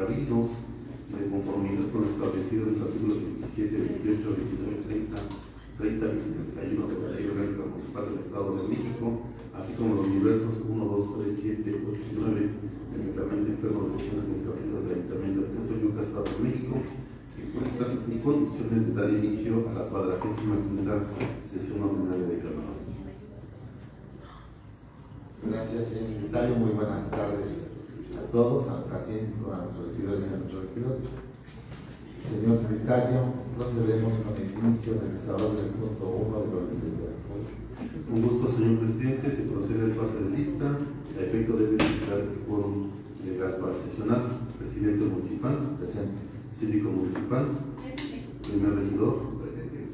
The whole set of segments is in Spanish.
cabildos de conformidad con lo establecido en los artículos 27, 28, 29, 30 y 31 de la Ley Orgánica Municipal del Estado de México, así como los diversos 1, 2, 3, 7, 8 y 9 del Reglamento Interno de Sesiones del Cabildo del Ayuntamiento de Tezoyuca, Estado de México, se encuentran en condiciones de dar inicio a la 45ª sesión ordinaria de Cabildo. Gracias, señor secretario. Muy buenas tardes a todos, a nuestra síndico, a nuestros regidores y a nuestros regidores. Señor secretario, procedemos con el inicio del desarrollo del punto 1 del orden del día. Con gusto, señor presidente, se procede al pase de lista. A efecto de verificar el quórum legal para sesionar. Presidente municipal. Presente. Síndico municipal. Primer regidor.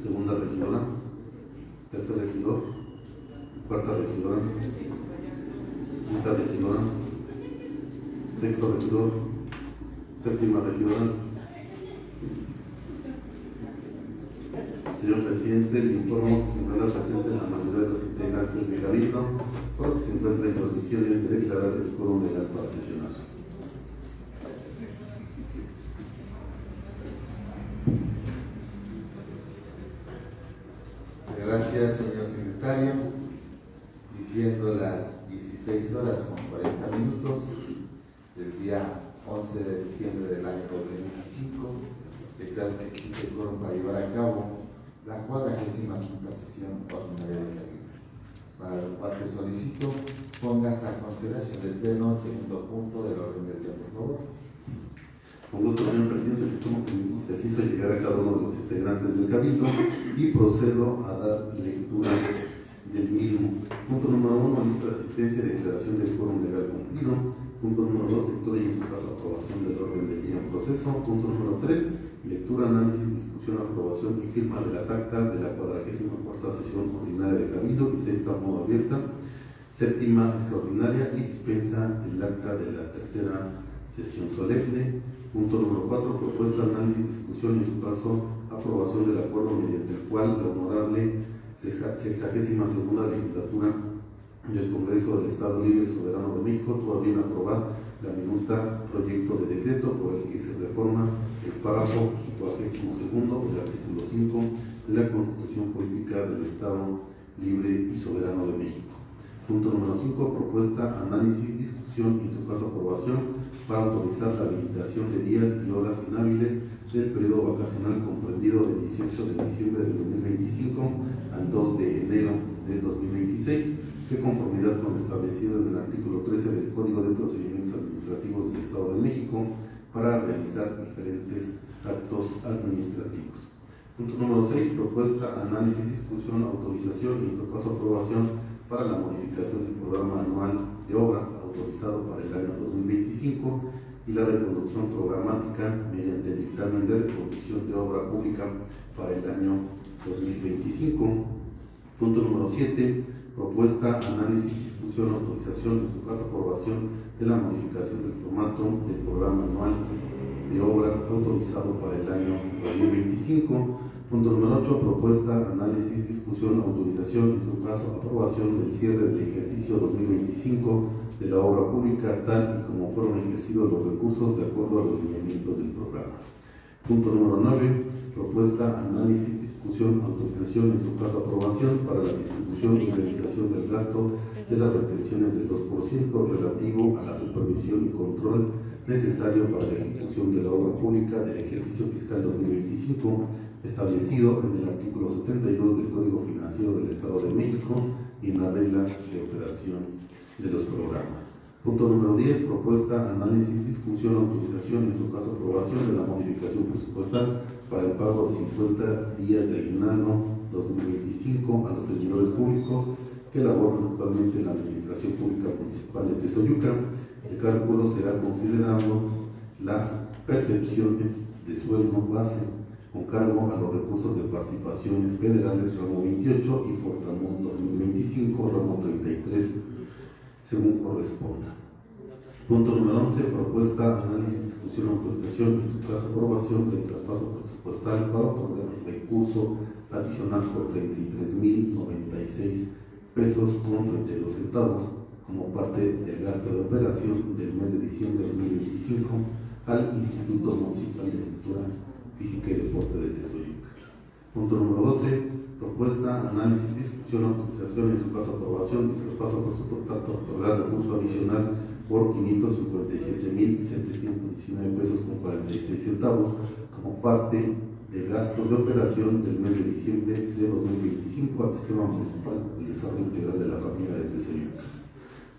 Segunda regidora. Tercer regidor. Cuarta regidora. Quinta regidora. Sexto regidor. Séptima regidora. Señor presidente, le informo que se encuentra presente la mayoría de los integrantes del Cabildo, por lo que se encuentra en condiciones de declarar el quórum legal para sesionar. Gracias, señor secretario. Diciendo las 16 horas con 40 minutos del día 11 de diciembre del año 2025, declaro que existe el quórum para llevar a cabo la 45ª sesión ordinaria de Cabildo, para lo cual te solicito pongas a consideración del Pleno el segundo punto del orden del día, por favor. Con gusto, señor presidente, le tomo que se hizo llegar a cada uno de los integrantes del Cabildo y procedo a dar lectura del mismo. Punto número 1, lista de asistencia y declaración del quórum legal cumplido. Punto número 2, lectura y en su caso aprobación del orden del día en proceso. Punto número 3, lectura, análisis, discusión, aprobación y firma de las actas de la 44ª sesión ordinaria de Cabildo y sexta modo abierta, séptima extraordinaria y dispensa el acta de la tercera sesión solemne. Punto número 4, propuesta, análisis, discusión y en su caso aprobación del acuerdo mediante el cual la honorable 62ª legislatura del Congreso del Estado Libre y Soberano de México tuvo a bien aprobar la minuta proyecto de decreto por el que se reforma el párrafo 52º del artículo 5 de la Constitución Política del Estado Libre y Soberano de México. Punto número 5, propuesta, análisis, discusión y en su caso aprobación para autorizar la habilitación de días y horas inhábiles del periodo vacacional comprendido del 18 de diciembre de 2025 al 2 de enero de 2026, de conformidad con lo establecido en el artículo 13 del Código de Procedimientos Administrativos del Estado de México para realizar diferentes actos administrativos. Punto número 6, propuesta, análisis, discusión, autorización y en su caso aprobación para la modificación del programa anual de obra autorizado para el año 2025 y la reconducción programática mediante el dictamen de reconducción de obra pública para el año 2025. Punto número 7, propuesta, análisis, discusión, autorización, en su caso aprobación de la modificación del formato del programa anual de obras autorizado para el año 2025. Punto número 8, propuesta, análisis, discusión, autorización, en su caso aprobación del cierre del ejercicio 2025 de la obra pública tal y como fueron ejercidos los recursos de acuerdo a los lineamientos del programa. Punto número 9, propuesta, análisis, discusión, autorización, en su caso aprobación para la distribución y realización del gasto de las retenciones del 2% relativo a la supervisión y control necesario para la ejecución de la obra pública del ejercicio fiscal 2025 establecido en el artículo 72 del Código Financiero del Estado de México y en las reglas de operación de los programas. Punto número 10, propuesta, análisis, discusión, autorización y en su caso aprobación de la modificación presupuestal para el pago de 50 días de aguinaldo 2025 a los servidores públicos que laboran actualmente en la Administración Pública Municipal de Tezoyuca. El cálculo será considerando las percepciones de sueldo base con cargo a los recursos de participaciones federales ramo 28 y Fortamón 2025 ramo 33 según corresponda. Punto número 11, propuesta, análisis, discusión, autorización y en su caso aprobación del traspaso presupuestal para otorgar recurso adicional por 33,096 pesos con 32 centavos como parte del gasto de operación del mes de diciembre de 2025 al Instituto Municipal de Cultura Física y Deporte de Tezoyuca. Punto número 12. Propuesta, análisis, discusión, autorización y en su caso aprobación y traspaso presupuestal para otorgar recurso adicional por 557,719 pesos con 46 centavos como parte de gastos de operación del mes de diciembre de 2025 al Sistema Municipal de Desarrollo Integral de la Familia de Tezoyuca.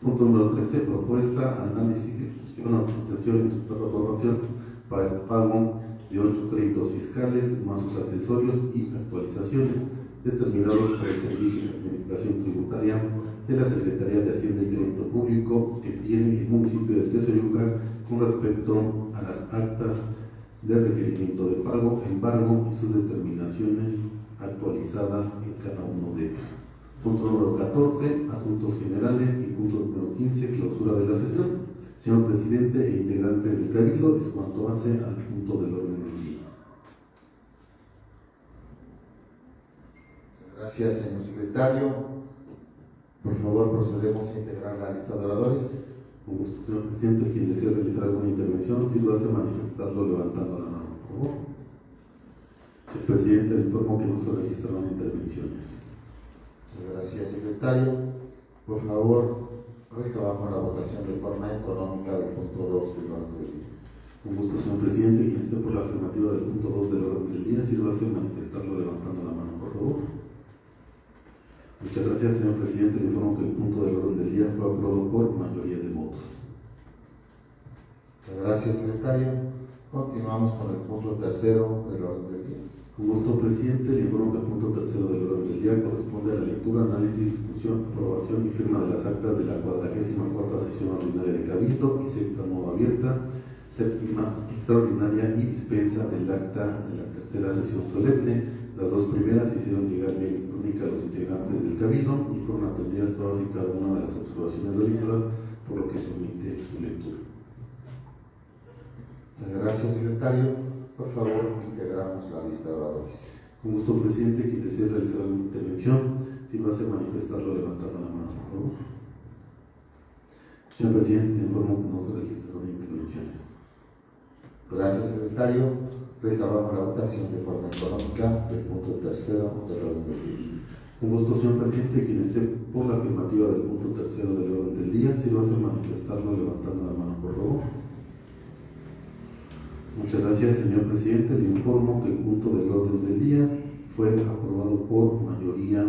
Punto número 13. Propuesta, análisis, discusión, autorización y su caso aprobación para el pago de 8 créditos fiscales más sus accesorios y actualizaciones determinados por el Servicio de Administración Tributaria de la Secretaría de Hacienda y Crédito Público que tiene el municipio de Tezoyuca con respecto a las actas de requerimiento de pago, embargo y sus determinaciones actualizadas en cada uno de ellos. Punto número 14, asuntos generales, y punto número 15, clausura de la sesión. Señor presidente e integrante del Cabildo, es cuanto hace al punto del orden del día. Gracias, señor secretario. Por favor, procedemos a integrar la lista de oradores. Con gusto, señor presidente. Quien desea realizar alguna intervención, si lo hace, manifestarlo levantando la mano, por favor. Señor presidente, le informo que no se registraron intervenciones. Muchas gracias, secretario. Por favor, recabamos la votación de forma económica del punto 2 del orden del día. Con gusto, señor presidente. Quien esté por la afirmativa del punto 2 del orden del día, si lo hace, manifestarlo levantando la mano, por favor. Muchas gracias, señor presidente. Le informo que el punto del orden del día fue aprobado por mayoría de votos. Muchas gracias, secretario. Continuamos con el punto tercero del orden del día. Con gusto, presidente. Le informo que el punto tercero del orden del día corresponde a la lectura, análisis, discusión, aprobación y firma de las actas de la 44ª sesión ordinaria de Cabildo y sexta modo abierta, séptima extraordinaria y dispensa del acta de la tercera sesión solemne. Las dos primeras se hicieron llegar vía electrónica a los integrantes del Cabildo y fueron atendidas todas y cada una de las observaciones realizadas, por lo que permite su lectura. Muchas gracias, secretario. Por favor, integramos la lista de oradores. Con gusto, presidente. Quien desee realizar alguna intervención, si va a hacer, manifestarlo levantando la mano, por favor. Señor presidente, le informo que no se registraron intervenciones. Gracias, secretario. Recabamos la votación de forma económica del punto tercero del orden del día. Con gusto, señor presidente. Quien esté por la afirmativa del punto tercero del orden del día, si lo hace, manifestarlo levantando la mano, por favor. Muchas gracias, señor presidente. Le informo que el punto del orden del día fue aprobado por mayoría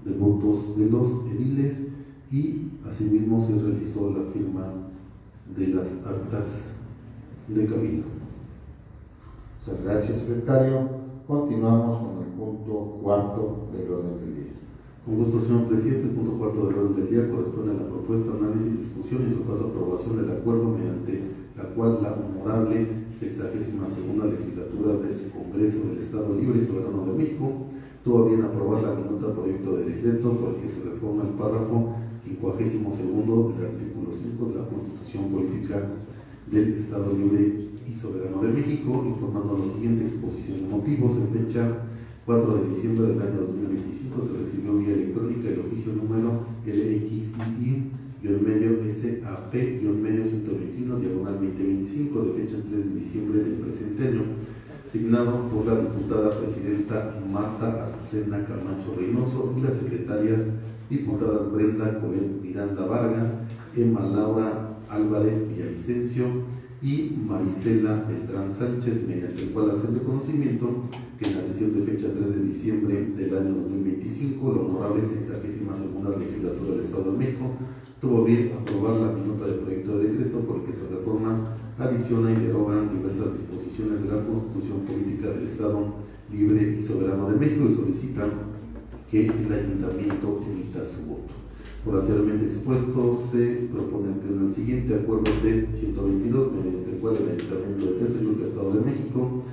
de votos de los ediles y asimismo se realizó la firma de las actas de Cabildo. Muchas gracias, secretario. Continuamos con el punto cuarto del orden del día. Con gusto, señor presidente. El punto cuarto del orden del día corresponde a la propuesta, análisis, discusión y en su caso aprobación del acuerdo mediante la cual la honorable 62ª legislatura del Congreso del Estado Libre y Soberano de México tuvo a bien aprobar la minuta proyecto de decreto por el que se reforma el párrafo 52º del artículo 5 de la Constitución Política del Estado Libre y Soberano de México, informando la siguiente exposición de motivos. En fecha 4 de diciembre del año 2025 se recibió vía electrónica el oficio número LXII-SAP-121-2025 de fecha 3 de diciembre del presente año, signado por la diputada presidenta Marta Azucena Camacho Reynoso y las secretarias diputadas Brenda Colet Miranda Vargas, Emma Laura Álvarez Villavicencio y Marisela Beltrán Sánchez, mediante el cual hacen de conocimiento que en la sesión de fecha 3 de diciembre del año 2025, la honorable 62ª legislatura del Estado de México tuvo bien aprobar la minuta de proyecto de decreto por el que se reforma, adiciona y deroga diversas disposiciones de la Constitución Política del Estado Libre y Soberano de México y solicita que el Ayuntamiento emita su voto. Por anteriormente expuesto, se propone el siguiente acuerdo TES 122, mediante el cual el Ayuntamiento de Tezoyuca, Estado de México,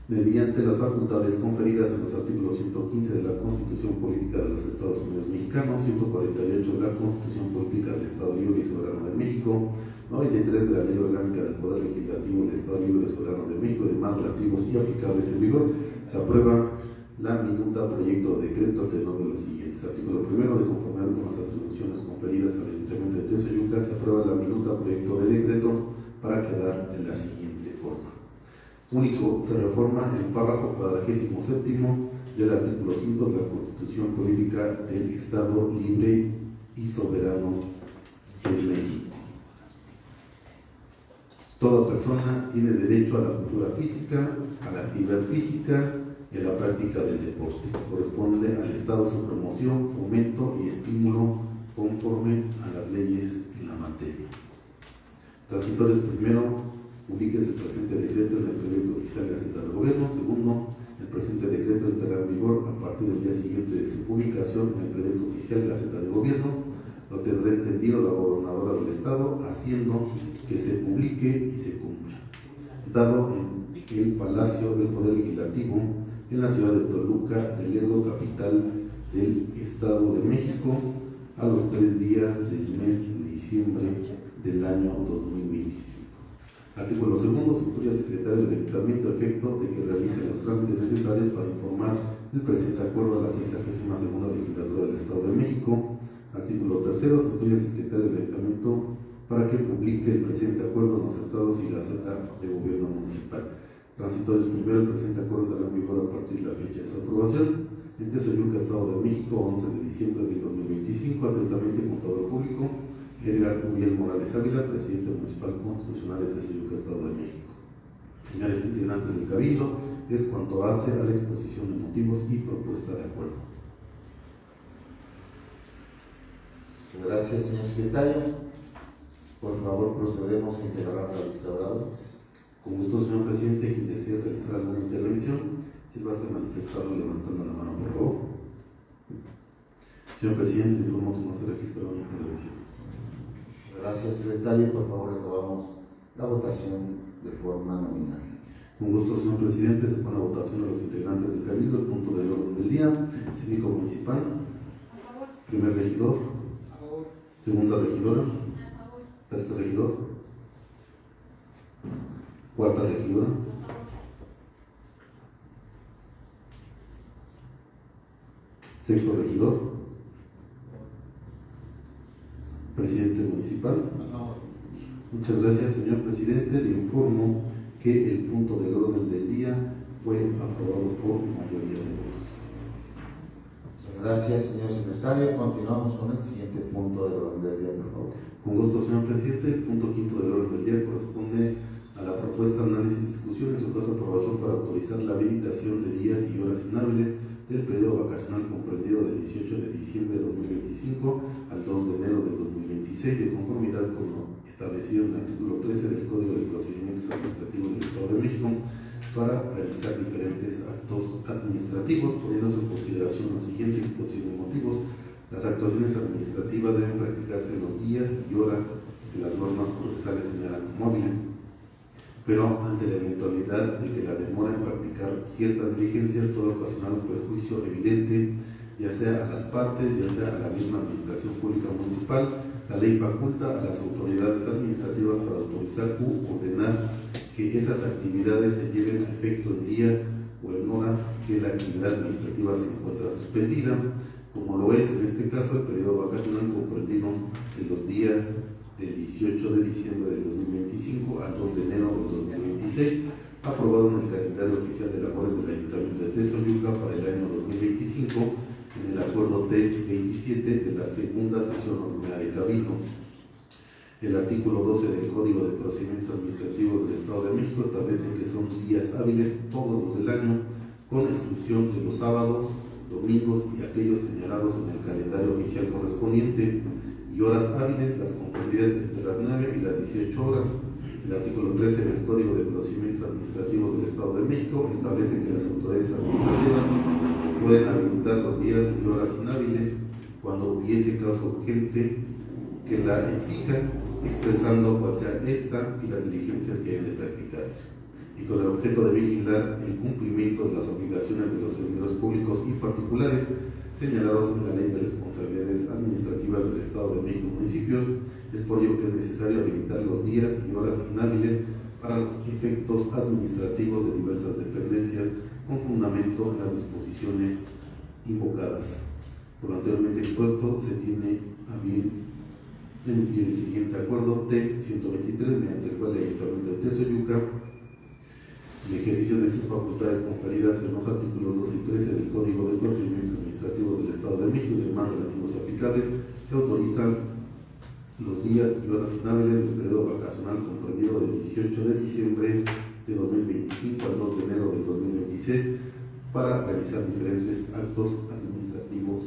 mediante las facultades conferidas en los artículos 115 de la Constitución Política de los Estados Unidos Mexicanos, 148 de la Constitución Política del Estado Libre y Soberano de México, 93 de la Ley Orgánica del Poder Legislativo del Estado Libre y Soberano de México, demás relativos y aplicables en vigor, se aprueba la minuta proyecto de decreto al tenor de los siguientes. Artículo primero, de conformidad con las atribuciones conferidas al Ayuntamiento de Tezoyuca, se aprueba la minuta proyecto de decreto para quedar en la siguiente Único, se reforma el párrafo 47º del artículo 5 de la Constitución Política del Estado Libre y Soberano de México. Toda persona tiene derecho a la cultura física, a la actividad física y a la práctica del deporte. Corresponde al Estado su promoción, fomento y estímulo conforme a las leyes en la materia. Transitorios: primero, ubíquese el presente decreto en el periódico oficial Gaceta del Gobierno. Segundo, el presente decreto entrará en vigor a partir del día siguiente de su publicación en el periódico oficial Gaceta del Gobierno. Lo tendrá entendido la gobernadora del Estado, haciendo que se publique y se cumpla. Dado en el Palacio del Poder Legislativo, en la ciudad de Toluca, del Lerdo, capital del Estado de México, a los 3 días del mes de diciembre del año 2025. Artículo segundo. Se instruye al secretario del Ayuntamiento a efecto de que realice los trámites necesarios para informar el presente acuerdo a la 62ª legislatura del Estado de México. Artículo tercero. Se instruye al secretario del Ayuntamiento para que publique el presente acuerdo en los estados y Gaceta de Gobierno Municipal. Transitorios: primero, el presente acuerdo estará en vigor a partir de la fecha de su aprobación. En Tezoyuca, Estado de México, 11 de diciembre de 2025. Atentamente, Contador Público Edgar Uriel Morales Ávila, presidente municipal constitucional de Tezoyuca, Estado de México. Señores integrantes del Cabildo, es cuanto hace a la exposición de motivos y propuesta de acuerdo. Gracias, señor secretario. Por favor, procedemos a integrar la lista de oradores. Con gusto, señor presidente. Quien desee realizar alguna intervención, si va a manifestarlo levantando la mano, por favor. Señor presidente, informo que no se registraron intervenciones. Gracias, secretario. Por favor, acabamos la votación de forma nominal. Con gusto, señor presidente. Se pone a votación a los integrantes del Cabildo el punto del orden del día. Síndico municipal. A favor. Primer regidor. A favor. Segunda regidora. A favor. Tercer regidor. Cuarta regidora. Sexto regidor. Presidente municipal. A favor. Muchas gracias, señor presidente. Le informo que el punto del orden del día fue aprobado por mayoría de votos. Muchas gracias, señor secretario. Continuamos con el siguiente punto del orden del día, por favor. Con gusto, señor presidente. El punto quinto del orden del día corresponde a la propuesta, análisis y discusión en su caso aprobación para autorizar la habilitación de días y horas inhábiles del periodo vacacional comprendido del 18 de diciembre de 2025 al 2 de enero de 2026, de conformidad con lo establecido en el artículo 13 del Código de Procedimientos Administrativos del Estado de México, para realizar diferentes actos administrativos, poniéndose en consideración los siguientes exposición de motivos. Las actuaciones administrativas deben practicarse en los días y horas que las normas procesales señalan como hábiles, pero ante la eventualidad de que la demora en practicar ciertas diligencias pueda ocasionar un perjuicio evidente, ya sea a las partes, ya sea a la misma administración pública municipal, la ley faculta a las autoridades administrativas para autorizar u ordenar que esas actividades se lleven a efecto en días o en horas que la actividad administrativa se encuentra suspendida, como lo es en este caso el periodo vacacional comprendido en los días del 18 de diciembre de 2025 al 2 de enero de 2026, aprobado en el calendario oficial de labores del Ayuntamiento de Tezoyuca para el año 2025 en el acuerdo TES 27 de la segunda sesión ordinaria de Cabildo. El artículo 12 del Código de Procedimientos Administrativos del Estado de México establece que son días hábiles todos los del año, con exclusión de los sábados, domingos y aquellos señalados en el calendario oficial correspondiente, y horas hábiles las comprendidas entre las 9 y las 18 horas. El artículo 13 del Código de Procedimientos Administrativos del Estado de México establece que las autoridades administrativas pueden habilitar los días y horas inhábiles cuando hubiese causa urgente que la exija, expresando cuál sea esta y las diligencias que hayan de practicarse, y con el objeto de vigilar el cumplimiento de las obligaciones de los servidores públicos y particulares señalados en la Ley de Responsabilidades Administrativas del Estado de México Municipios. Es por ello que es necesario habilitar los días y horas inhábiles para los efectos administrativos de diversas dependencias con fundamento en las disposiciones invocadas. Por lo anteriormente expuesto, se tiene a bien emitir el siguiente acuerdo TES 123, mediante el cual el Ayuntamiento de Tezoyuca el ejercicio de sus facultades conferidas en los artículos 2 y 13 del Código de Procedimientos Administrativos del Estado de México y demás relativos y aplicables, se autorizan los días y horas inhábiles del periodo vacacional comprendido del 18 de diciembre de 2025 al 2 de enero de 2026 para realizar diferentes actos administrativos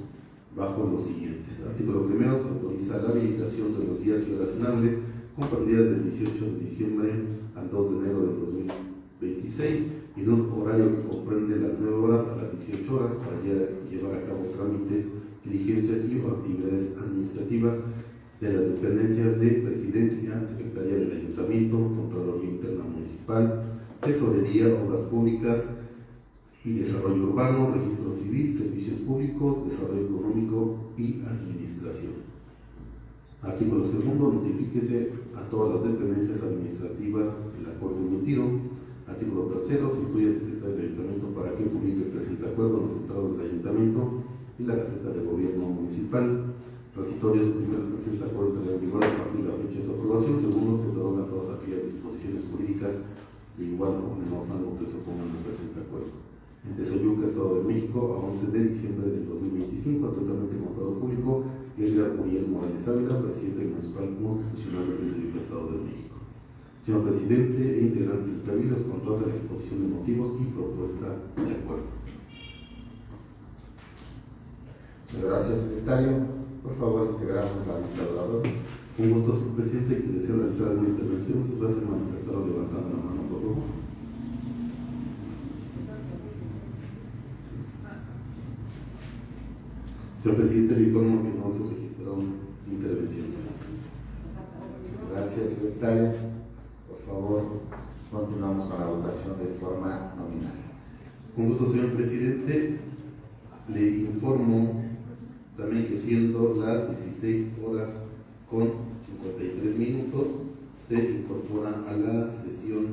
bajo los siguientes. Artículo primero, se autoriza la habilitación de los días y horas inhábiles comprendidas del 18 de diciembre al 2 de enero de 2026 en un horario que comprende las 9 horas a las 18 horas para llevar a cabo trámites, diligencias y actividades administrativas de las dependencias de Presidencia, Secretaría del Ayuntamiento, Contraloría Interna Municipal, Tesorería, Obras Públicas y Desarrollo Urbano, Registro Civil, Servicios Públicos, Desarrollo Económico y Administración. Artículo segundo, notifíquese a todas las dependencias administrativas el acuerdo emitido. Artículo tercero, se instruye al secretario del Ayuntamiento para que publique el presente acuerdo en los estados del Ayuntamiento y la Gaceta de Gobierno Municipal. Transitorios, primero, el presente acuerdo entrará en vigor a partir de la fecha de su aprobación. Segundo, se derogan todas aquellas disposiciones jurídicas de igual o menor rango que se opongan al presente acuerdo. En Tezoyuca, Estado de México, a 11 de diciembre del 2025, atentamente contador público, Edgar Uriel Morales Ávila, presidente municipal constitucional de Tezoyuca, Estado de México. Señor presidente e integrantes del Cabildo, con toda la exposición de motivos y propuesta de acuerdo. Muchas gracias, secretario. Por favor, integramos la lista de oradores. Un gusto, señor presidente, que desea realizar alguna intervención. Se puede hacer manifestar o levantando la mano, por favor. Señor presidente, le informo que no se registraron intervenciones. Gracias, secretario. Por favor, continuamos con la votación de forma nominal. Con gusto, señor presidente, le informo también que siendo las 16 horas con 53 minutos, se incorpora a la sesión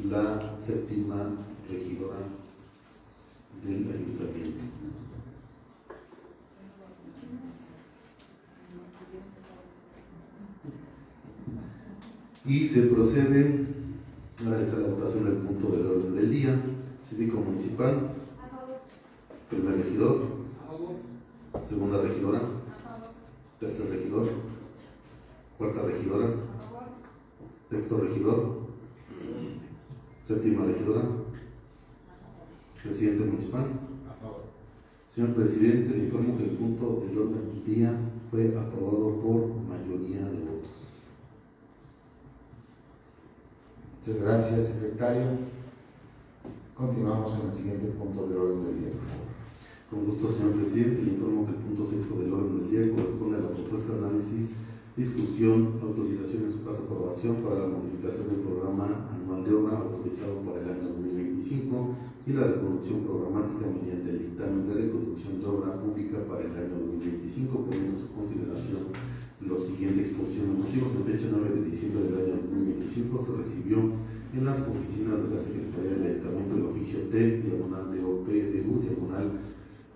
la séptima regidora del Ayuntamiento. Y se procede a realizar la votación del punto del orden del día. Cívico municipal, primer regidor, segunda regidora, tercer regidor, cuarta regidora, sexto regidor, séptima regidora, presidente municipal. Señor presidente, le informo que el punto del orden del día fue aprobado por mayoría de votos. Muchas gracias, secretario. Continuamos con el siguiente punto del orden del día, por favor. Con gusto, señor presidente, le informo que el punto sexto del orden del día corresponde a la propuesta de análisis, discusión, autorización, en su caso aprobación para la modificación del programa anual de obra autorizado para el año 2025 y la reproducción programática mediante el dictamen de reconducción de obra pública para el año 2025, poniendo en su consideración los siguientes exposición de motivos. En fecha 9 de diciembre del año 2025 se recibió en las oficinas de la Secretaría del Ayuntamiento el oficio test, diagonal DOP-DU, diagonal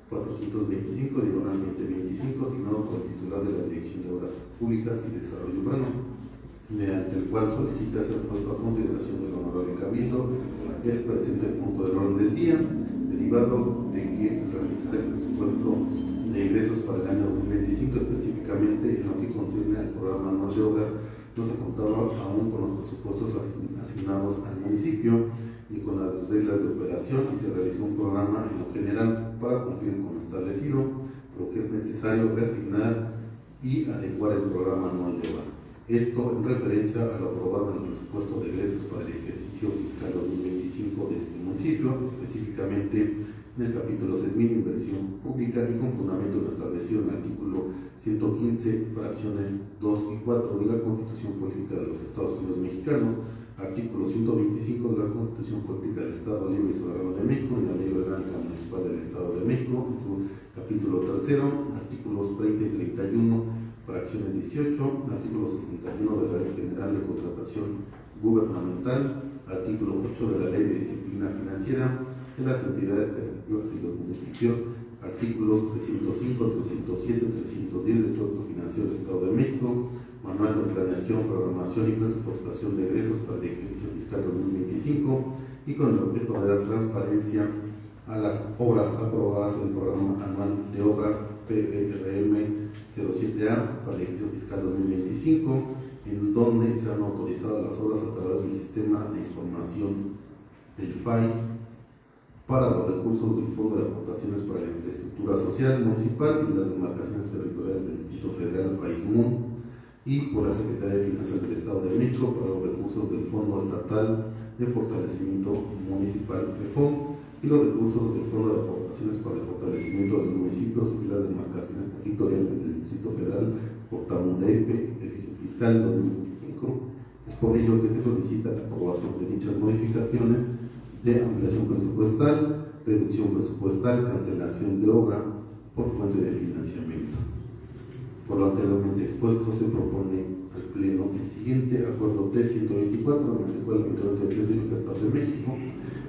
425, diagonal 2025, asignado por el titular de la Dirección de Obras Públicas y Desarrollo Urbano, mediante el cual solicita ser puesto a consideración del honorable Cabildo el presente punto del orden del día, derivado de que al realizar el presupuesto de ingresos para el año 2025, específicamente en lo que concierne al programa anual de obras, no se contaba aún con los presupuestos asignados al municipio ni con las reglas de operación, y se realizó un programa en lo general para cumplir con lo establecido, por lo que es necesario reasignar y adecuar el programa anual de obra. Esto en referencia a lo aprobado en el presupuesto de egresos para el ejercicio fiscal 2025 de este municipio, específicamente en el capítulo 6.000, inversión pública, y con fundamento en lo establecido en el artículo 115, fracciones 2 y 4 de la Constitución Política de los Estados Unidos Mexicanos, artículo 125 de la Constitución Política del Estado Libre y Soberano de México y la Ley Orgánica Municipal del Estado de México, en su capítulo tercero, artículos 30 y 31, fracciones 18, artículo 61 de la Ley General de Contratación Gubernamental, artículo 8 de la Ley de Disciplina Financiera de las entidades federativas y los municipios, artículos 305, 307, 310 del Código Financiero del Estado de México, Manual de Planeación, Programación y Presupuestación de Egresos para el ejercicio fiscal 2025, y con el objeto de dar transparencia a las obras aprobadas en el Programa Anual de Obra PRM 07A para el ejercicio fiscal 2025, en donde se han autorizado las obras a través del sistema de información del FAIS para los recursos del Fondo de Aportaciones para la Infraestructura Social Municipal y las demarcaciones territoriales del Distrito Federal FAISMUN, y por la Secretaría de Finanzas del Estado de México para los recursos del Fondo Estatal de Fortalecimiento Municipal FEFOM y los recursos del Fondo de Aportaciones para el Fortalecimiento de los Municipios y las demarcaciones territoriales del Distrito Federal por TAMUNDEIP, ejercicio fiscal 2025. Es por ello que se solicita la aprobación de dichas modificaciones de ampliación presupuestal, reducción presupuestal, cancelación de obra por fuente de financiamiento. Por lo anteriormente expuesto, se propone al Pleno el siguiente acuerdo T-124, mediante el cual el Ayuntamiento de Tlaxcala, Estado de México,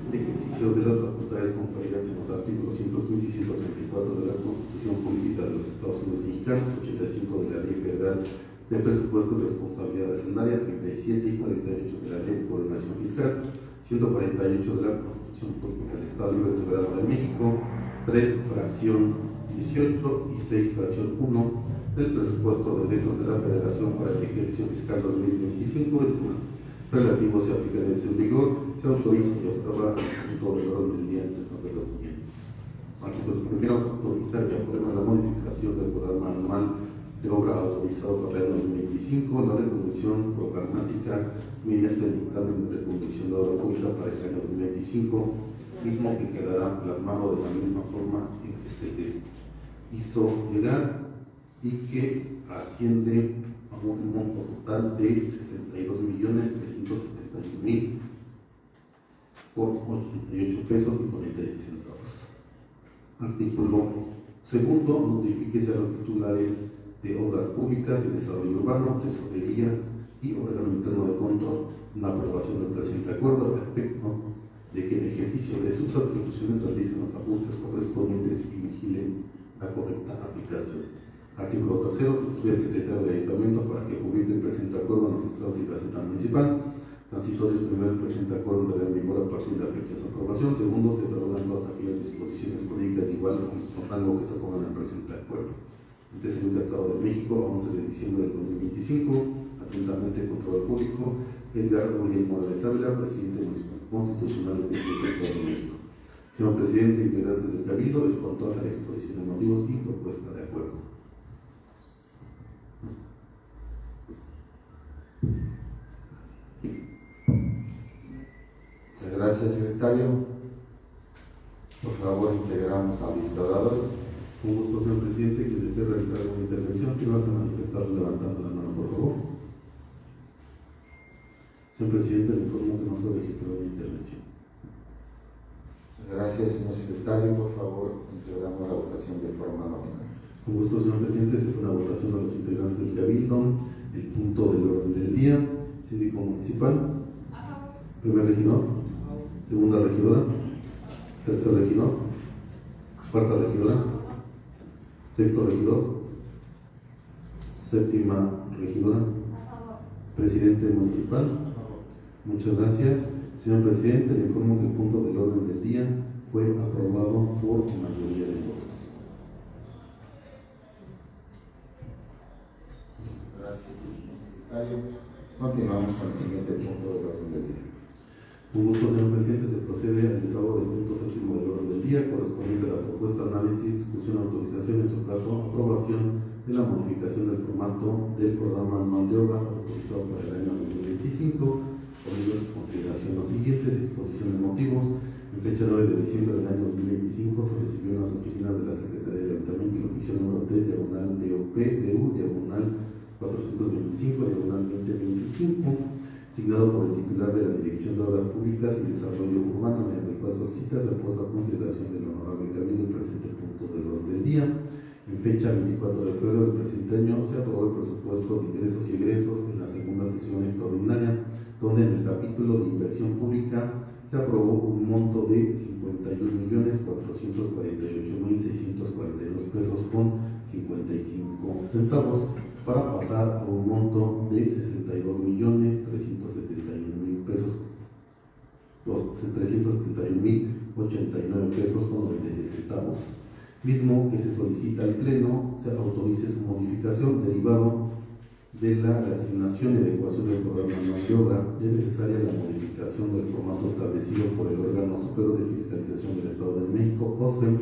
de ejercicio de las facultades conferidas en los artículos 115 y 134 de la Constitución Política de los Estados Unidos Mexicanos, 85 de la Ley Federal de Presupuesto y Responsabilidad Hacendaria, 37 y 48 de la Ley de Coordinación Fiscal, 148 de la Constitución Política del Estado Libre y Soberano de México, 3 fracción 18 y 6 fracción 1 del presupuesto de egresos de la Federación para el ejercicio fiscal 2025, el cual relativo se aplica en vigor, se autoriza y aprueba en todo el orden del día de los siguientes. Artículos primeros, autorizar y aprobar la modificación del programa anual de obra autorizado para el año 2025, la reproducción programática mediante el dictamen de reproducción de obra pública para el año 2025, mismo que quedará plasmado de la misma forma en que se les hizo llegar y que asciende a un monto total de 62.371.000 por 88 pesos y 46 centavos. Artículo segundo, notifíquese a los titulares de obras públicas y desarrollo urbano, tesorería y órgano interno de control la aprobación del presente acuerdo al efecto de que el ejercicio de sus atribuciones realicen los ajustes correspondientes y vigilen la correcta aplicación. Artículo tercero, se instruye al secretario de Ayuntamiento para que publique el presente acuerdo en los estados y Gaceta Municipal. Transitorio, primero, el presente acuerdo entrará en vigor a partir de la fecha de su aprobación. Segundo, se derogan todas aquellas disposiciones jurídicas de igual rango que se pongan en el presente acuerdo. Antecedente al Estado de México, a 11 de diciembre del 2025. Atentamente, Control Público, Edgar William Morales Ávila, presidente constitucional del Estado de México. Señor presidente, integrantes del Cabildo, es con toda la exposición de motivos y propuesta de acuerdo. Muchas gracias, secretario. Por favor, integramos a lista de oradores. Con gusto, señor presidente, que desee realizar alguna intervención, si vas a manifestar levantando la mano, por favor. Señor presidente, le informo que no se registró una intervención. Gracias, señor secretario. Por favor, integramos la votación de forma nominal. Con gusto, señor presidente, se fue una votación de los integrantes del Cabildo. El punto del orden del día: síndico municipal, primer regidor, segunda regidora, tercer regidor, cuarta regidora, sexto regidor, séptima regidora, presidente municipal. Muchas gracias. Señor presidente, le informo que el punto del orden del día fue aprobado por mayoría de votos. Gracias, señor secretario. Continuamos con el siguiente punto del orden del día. Con gusto, señor presidente, se procede al desahogo del punto séptimo del orden del día, correspondiente a la propuesta, análisis, discusión, autorización, en su caso, aprobación de la modificación del formato del programa anual de obras autorizado para el año 2025, poniendo en consideración los siguientes: exposición de motivos. En fecha 9 de diciembre del año 2025 se recibió en las oficinas de la Secretaría de Ayuntamiento el oficio número 3, diagonal DOP, DU, diagonal 425, diagonal 2025, signado por el titular de la Dirección de Obras Públicas y Desarrollo Urbano, mediante el cual solicita ser puesto a consideración del honorable Cabildo el presente punto del orden del día. En fecha 24 de febrero del presente año se aprobó el presupuesto de ingresos y egresos en la segunda sesión extraordinaria, donde en el capítulo de inversión pública se aprobó un monto de 51.448.642 pesos con 55 centavos, para pasar a un monto de 62.371.000 pesos 371.089 pesos con 96 centavos, mismo que se solicita al Pleno se autorice su modificación derivado de la reasignación y adecuación del programa anual de obra. Es necesaria la modificación del formato establecido por el órgano superior de fiscalización del Estado de México, OSFEM,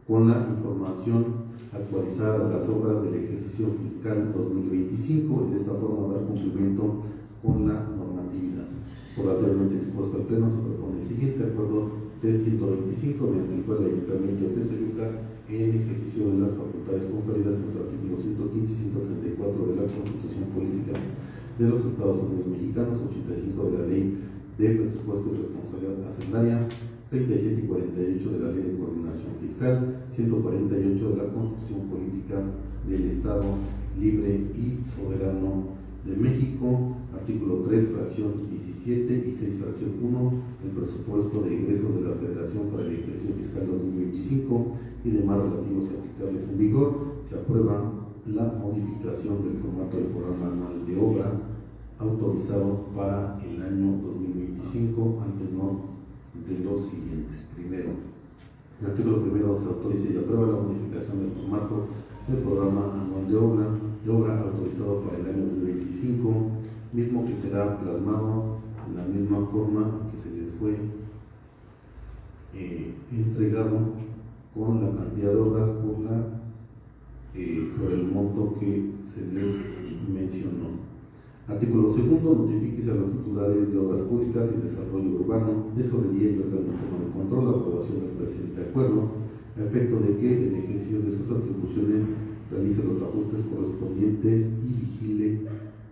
con la información actualizada de las obras del ejercicio fiscal 2025 y de esta forma dar cumplimiento con la normatividad. Por lo anteriormente expuesto al Pleno, se propone el siguiente acuerdo T-125, mediante el cual el Ayuntamiento de Tezoyuca, en ejercicio de las facultades conferidas en los artículos 115 y 134 de la Constitución Política de los Estados Unidos Mexicanos, 85 de la Ley de Presupuesto y Responsabilidad Hacendaria, 37 y 48 de la Ley de Coordinación Fiscal, 148 de la Constitución Política del Estado Libre y Soberano de México, artículo 3, fracción 17 y 6, fracción 1, el presupuesto de ingresos de la Federación para el ejercicio fiscal 2025 y demás relativos y aplicables en vigor. Se aprueba la modificación del formato del programa anual de obra autorizado para el año 2025 ante no de los siguientes. Primero, el artículo primero, se autoriza y aprueba la modificación del formato del programa anual de obra autorizado para el año 2025, mismo que será plasmado en la misma forma que se les fue entregado, con la cantidad de obras por el monto que se les mencionó. Artículo segundo, notifíquese a los titulares de obras públicas y desarrollo urbano, tesorería y órgano de control la aprobación del presente acuerdo, a efecto de que el ejercicio de sus atribuciones realice los ajustes correspondientes y vigile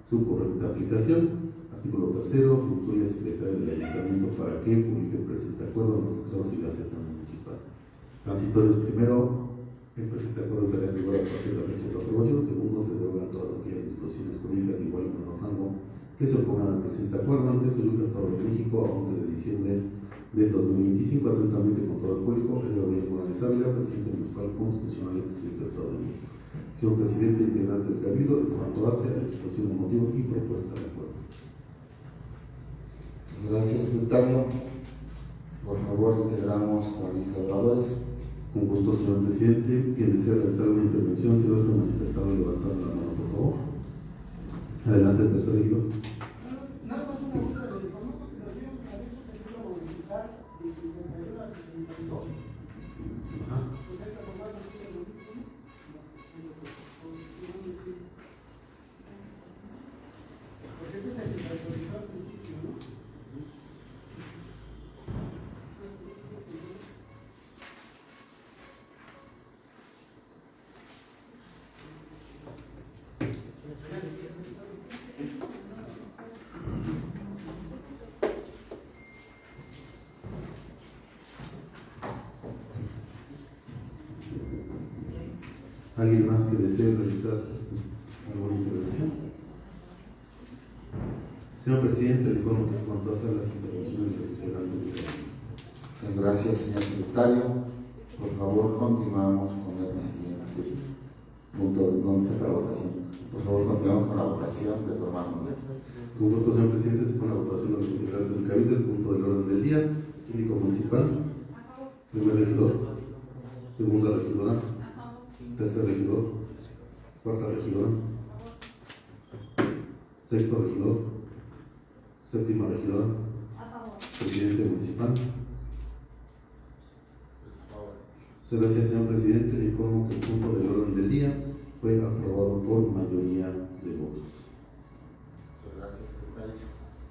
su correcta aplicación. Artículo tercero, se instruye al secretario del Ayuntamiento para que publique el presente acuerdo en los estados y gaceta municipal. Transitorios: primero, el presente acuerdo estará en vigor a partir de la fecha de su aprobación. Segundo, se derogan todas aquellas disposiciones jurídicas igual o menor rango que se opongan al presente acuerdo. Tezoyuca, Estado de México, a 11 de diciembre del 2025. Atentamente, control público, el Gabriel Morales Ávila, presidente municipal constitucional de Tezoyuca, Estado de México. Señor presidente, integrantes del Cabildo, es cuanto hace a la exposición de motivos y propuesta de acuerdo. Gracias, secretario. Por favor, integramos la lista de oradores. Con gusto, señor presidente. Quien desea realizar una intervención, si no se manifestado levantando la mano, por favor. Adelante, tercer regidor. Nada más una duda del formato que nos dieron, que ha dicho que se iba a modificar de 51 a 62. Ajá. Pues este formato sigue lo mismo, ¿no? Porque este es el que se autorizó al principio, ¿no? ¿Alguien más que desee realizar alguna intervención? Señor presidente, le informo que es cuanto hace a las intervenciones de los integrantes del Cabildo. Gracias, señor secretario. Por favor, continuamos con el siguiente punto de la votación. Por favor, continuamos con la votación de forma manual. Con gusto, señor presidente, se pone a votación a los integrantes del Cabildo el punto del orden del día. Síndico municipal, primer regidor, segunda regidora, tercer regidor, cuarta regidora, sexto regidor, séptima regidora, presidente municipal. Muchas gracias, señor presidente. Le informo que el punto del orden del día fue aprobado por mayoría de votos. Gracias, secretario.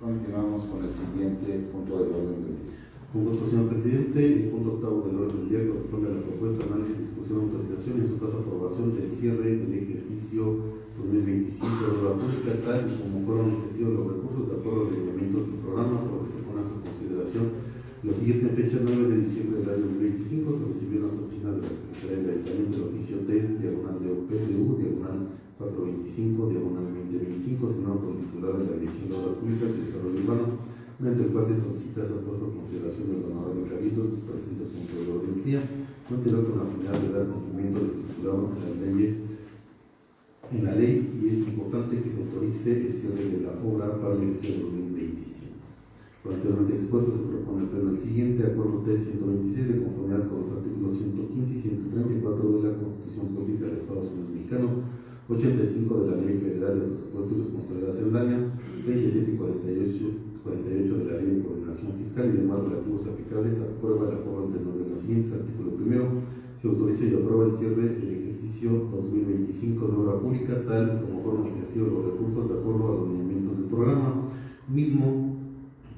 Continuamos con el siguiente punto del orden del día. Con gusto, señor presidente. El punto octavo del orden del día corresponde a la propuesta, análisis, discusión, autorización y en su caso aprobación del cierre del ejercicio 2025 de obra pública, tal y como fueron ejercidos los recursos de acuerdo al reglamento del programa, por lo que se pone a su consideración. La siguiente fecha, 9 de diciembre del año 2025, se recibió en las oficinas de la Secretaría del Ayuntamiento el oficio TES, diagonal de OPDU, diagonal 425, diagonal 2025, asignado por el titular de la Dirección de Obras Públicas y Desarrollo Urbano, mediante el cual se solicita ser puesto en consideración del honorable Cabildo el presente punto del orden del día, no anterior con la finalidad de dar cumplimiento a lo estipulado en las leyes, en la ley, y es importante que se autorice el cierre de la obra para el ejercicio 2025. Por anteriormente expuesto se propone al Pleno el siguiente acuerdo T-126 de conformidad con los artículos 115 y 134 de la Constitución Política de Estados Unidos Mexicanos, 85 de la Ley Federal de Presupuesto y Responsabilidad Hacendaria, 27 y 48 de la Ley de Coordinación Fiscal y demás relativos aplicables, aprueba el acuerdo al tenor de los siguientes. Artículo primero. Se autoriza y aprueba el cierre del ejercicio 2025 de obra pública, tal como fueron ejercidos los recursos de acuerdo a los lineamientos del programa, mismo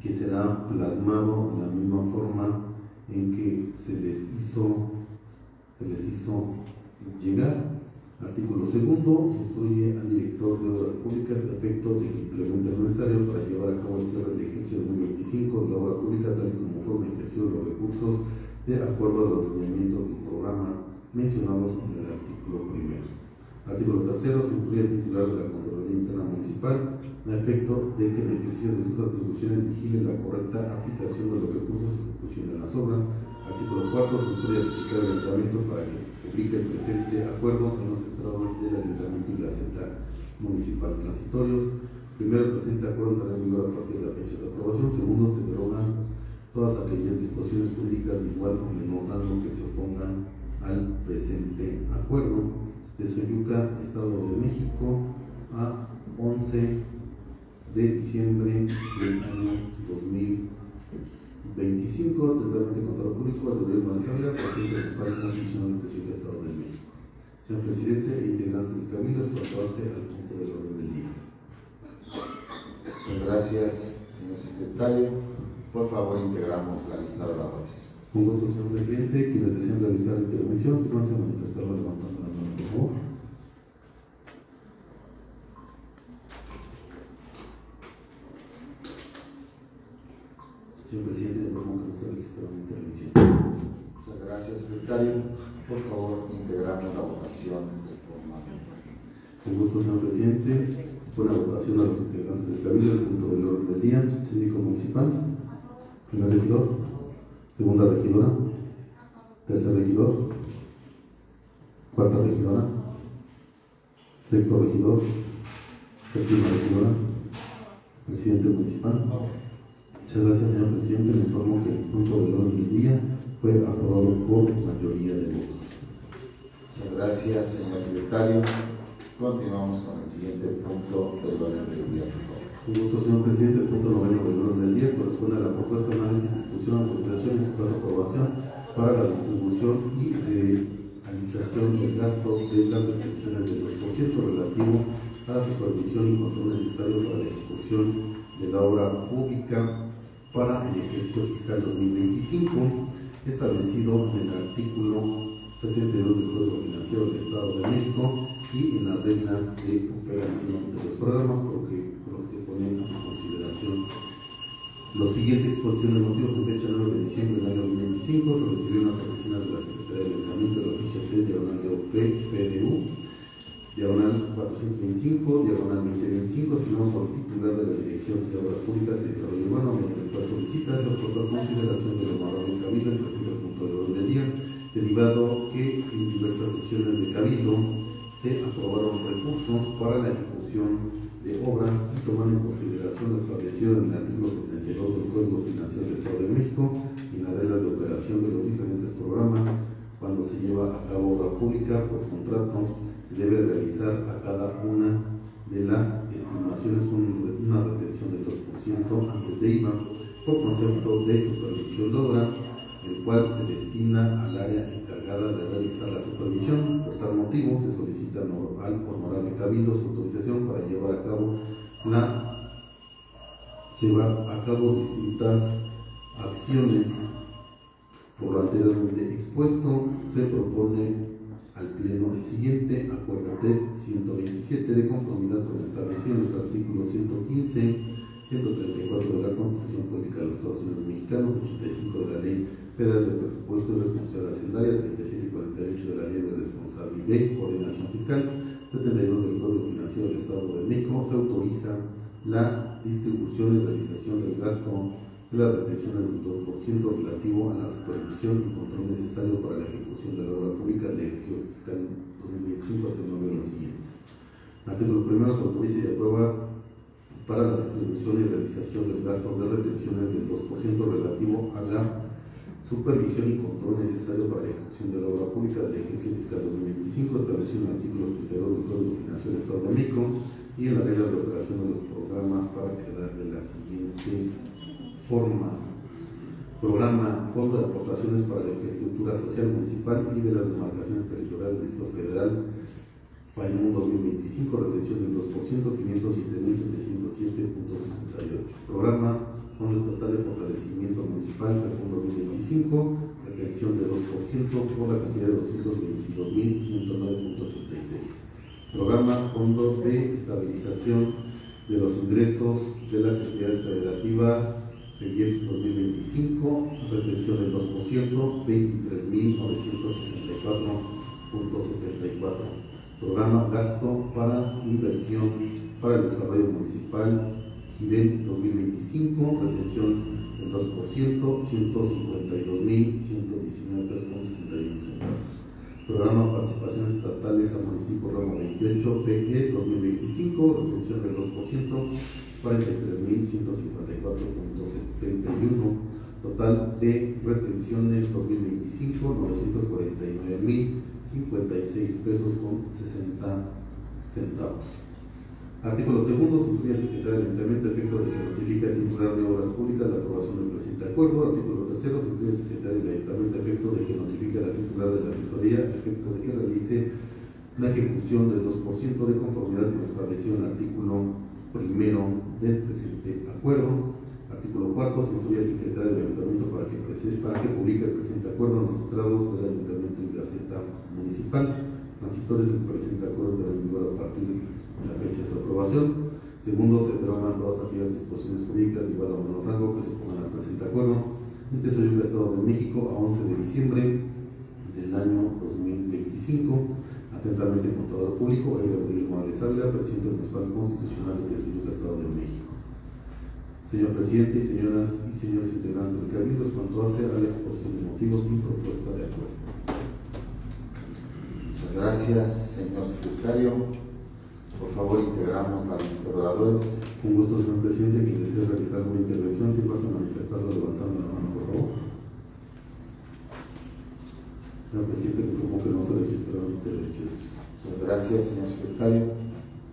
que será plasmado de la misma forma en que se les hizo llegar. Artículo segundo. Se instruye al director de obras públicas a efecto de que implemente lo necesario para llevar a cabo el cierre del ejercicio 2025 de la obra pública, tal como fueron ejercidos los recursos de acuerdo a los lineamientos del programa mencionados en el artículo primero. Artículo tercero. Se instruye al titular de la Contraloría Interna Municipal a efecto de que en el ejercicio de sus atribuciones vigile la correcta aplicación de los recursos y ejecución de las obras. Artículo cuarto. Se instruye al secretario del Ayuntamiento para que publique el presente acuerdo en los estrados del Ayuntamiento y la Gaceta Municipal Transitorios. Primero, el presente acuerdo entrará en vigor a partir de la fecha de su aprobación. Segundo, se derogan todas aquellas disposiciones jurídicas de igual o menor rango que se opongan al presente acuerdo. De Soyuca, Estado de México, a 11 de diciembre del año 2025, atentamente contra lo público, al gobierno de Sabia, presidente del Espacio Constitucional de Soyuca, Estado de México. Señor presidente e integrantes del Cabildo, es para pasarse al punto del orden del día. Muchas gracias, señor secretario. Por favor, integramos la lista de oradores. Con gusto, señor presidente. Quienes deseen realizar la intervención, se van a manifestar levantando la mano, por favor. Señor presidente, de forma que no se registra una intervención. Muchas gracias, secretario. Por favor, integramos la votación de forma manual. Con gusto, señor presidente. Se pone a votación a los integrantes del Cabildo el punto del orden del día. Síndico municipal. Primer regidor. Segunda regidora. Tercer regidor. Cuarta regidora. Sexto regidor. Séptima regidora. Presidente municipal. Muchas gracias, señor presidente. Le informo que el punto del orden del día fue aprobado por mayoría de votos. Muchas gracias, señor secretario. Continuamos con el siguiente punto del orden del día, por favor. Con gusto, señor presidente. El punto noveno del orden del día corresponde a la propuesta de análisis, discusión, autorización y su caso de aprobación para la distribución y realización del gasto de las restricciones del 2% relativo a la supervisión y control necesario para la ejecución de la obra pública para el ejercicio fiscal 2025, establecido en el artículo 72 del Código Financiero del Estado de México y en las reglas de operación de los programas, por lo que se pone a su consideración. Los siguientes exposiciones de motivos en fecha 9 de diciembre del año 2025 se recibieron en las oficinas de la Secretaría del Ayuntamiento del oficio 3, diagonal de PDU, diagonal 425, diagonal 2025, firmado por el titular de la Dirección de Obras Públicas y Desarrollo Urbano, mediante el cual solicita se aportó a consideración de lo narrado en Cabildo el presente punto del orden del día, derivado que en diversas sesiones de Cabildo se aprobaron recursos para la ejecución de obras y tomando en consideración lo establecido en el artículo 72 del Código Financiero del Estado de México y en las reglas de operación de los diferentes programas. Cuando se lleva a cabo obra pública por contrato, se debe realizar a cada una de las estimaciones una retención del 2% antes de IVA por concepto de supervisión de obra, el cual se destina al área encargada de realizar la supervisión. Por tal motivo, se solicita al honorable Cabildo su autorización para llevar a cabo distintas acciones. Por lo anteriormente expuesto, se propone al Pleno el siguiente acuerdo TES 127 de conformidad con lo establecido en los artículos 115, 134 de la Constitución Política de los Estados Unidos Mexicanos, 85 de la Ley Federal de Presupuesto y Responsabilidad Hacendaria, 37 y 48 de la Ley de Responsabilidad y Coordinación Fiscal, 72 del Código Financiero del Estado de México. Se autoriza la distribución y realización del gasto de las retenciones del 2% relativo a la supervisión y control necesario para la ejecución de la obra pública del ejercicio fiscal 2025 a tenor de los siguientes. Artículo primero. Se autoriza y aprueba para la distribución y realización del gasto de retenciones del 2% relativo a la supervisión y control necesario para la ejecución de la obra pública del ejercicio fiscal 2025, establecido en el artículo 32 del Código Financiero del Estado de México y en las reglas de operación de los programas para quedar de la siguiente forma. Programa Fondo de Aportaciones para la Infraestructura Social Municipal y de las demarcaciones territoriales del Distrito Federal, FAIMUN 2025, retención del 2%, 507.707.68. Programa Fondo Estatal de Fortalecimiento Municipal, FEFUN 2025, retención del 2% por la cantidad de 222.109.86. Programa Fondo de Estabilización de los Ingresos de las Entidades Federativas, FEIEF 2025, retención del 2%, 23.964.74. Programa Gasto para Inversión para el Desarrollo Municipal, GIDEM 2025, retención del 2%, 152.119 pesos con 61 centavos. Programa Participaciones Estatales a Municipio Ramo 28, PE 2025, retención del 2%, 43.154.71. Total de retenciones 2025, 949.056 pesos con 60 centavos. Artículo segundo, se incluye al secretario del Ayuntamiento efecto de que notifica el titular de Obras Públicas la aprobación del presente acuerdo. Artículo tercero, se incluye al secretario del Ayuntamiento efecto de que notifique al titular de la Tesorería efecto de que realice la ejecución del 2% de conformidad con lo establecido en el artículo primero del presente acuerdo. Artículo cuarto, se incluye al secretario del Ayuntamiento para que publique el presente acuerdo en los estrados del Ayuntamiento y Gaceta Municipal. Transitorios del presente acuerdo deberán vigor a partir de la fecha de su aprobación. Segundo, se derogan todas aquellas disposiciones jurídicas de igual o menor rango que se pongan al presente acuerdo. En Tesorería del Estado de México a 11 de diciembre del año 2025. Atentamente, Contador Público, Gabriel Morales Ávila, Presidente Municipal Constitucional de Tesorería del Estado de México. Señor Presidente, señoras y señores integrantes del Cabildo, cuanto hace a la exposición de motivos y propuesta de acuerdo. Muchas gracias, señor secretario. Por favor, integramos la lista de oradores. Un gusto, señor Presidente. Quien desea realizar alguna intervención, si vas a manifestarlo levantando la mano, por favor. Señor Presidente, me informo que no se registraron intervenciones. Muchas gracias, señor secretario.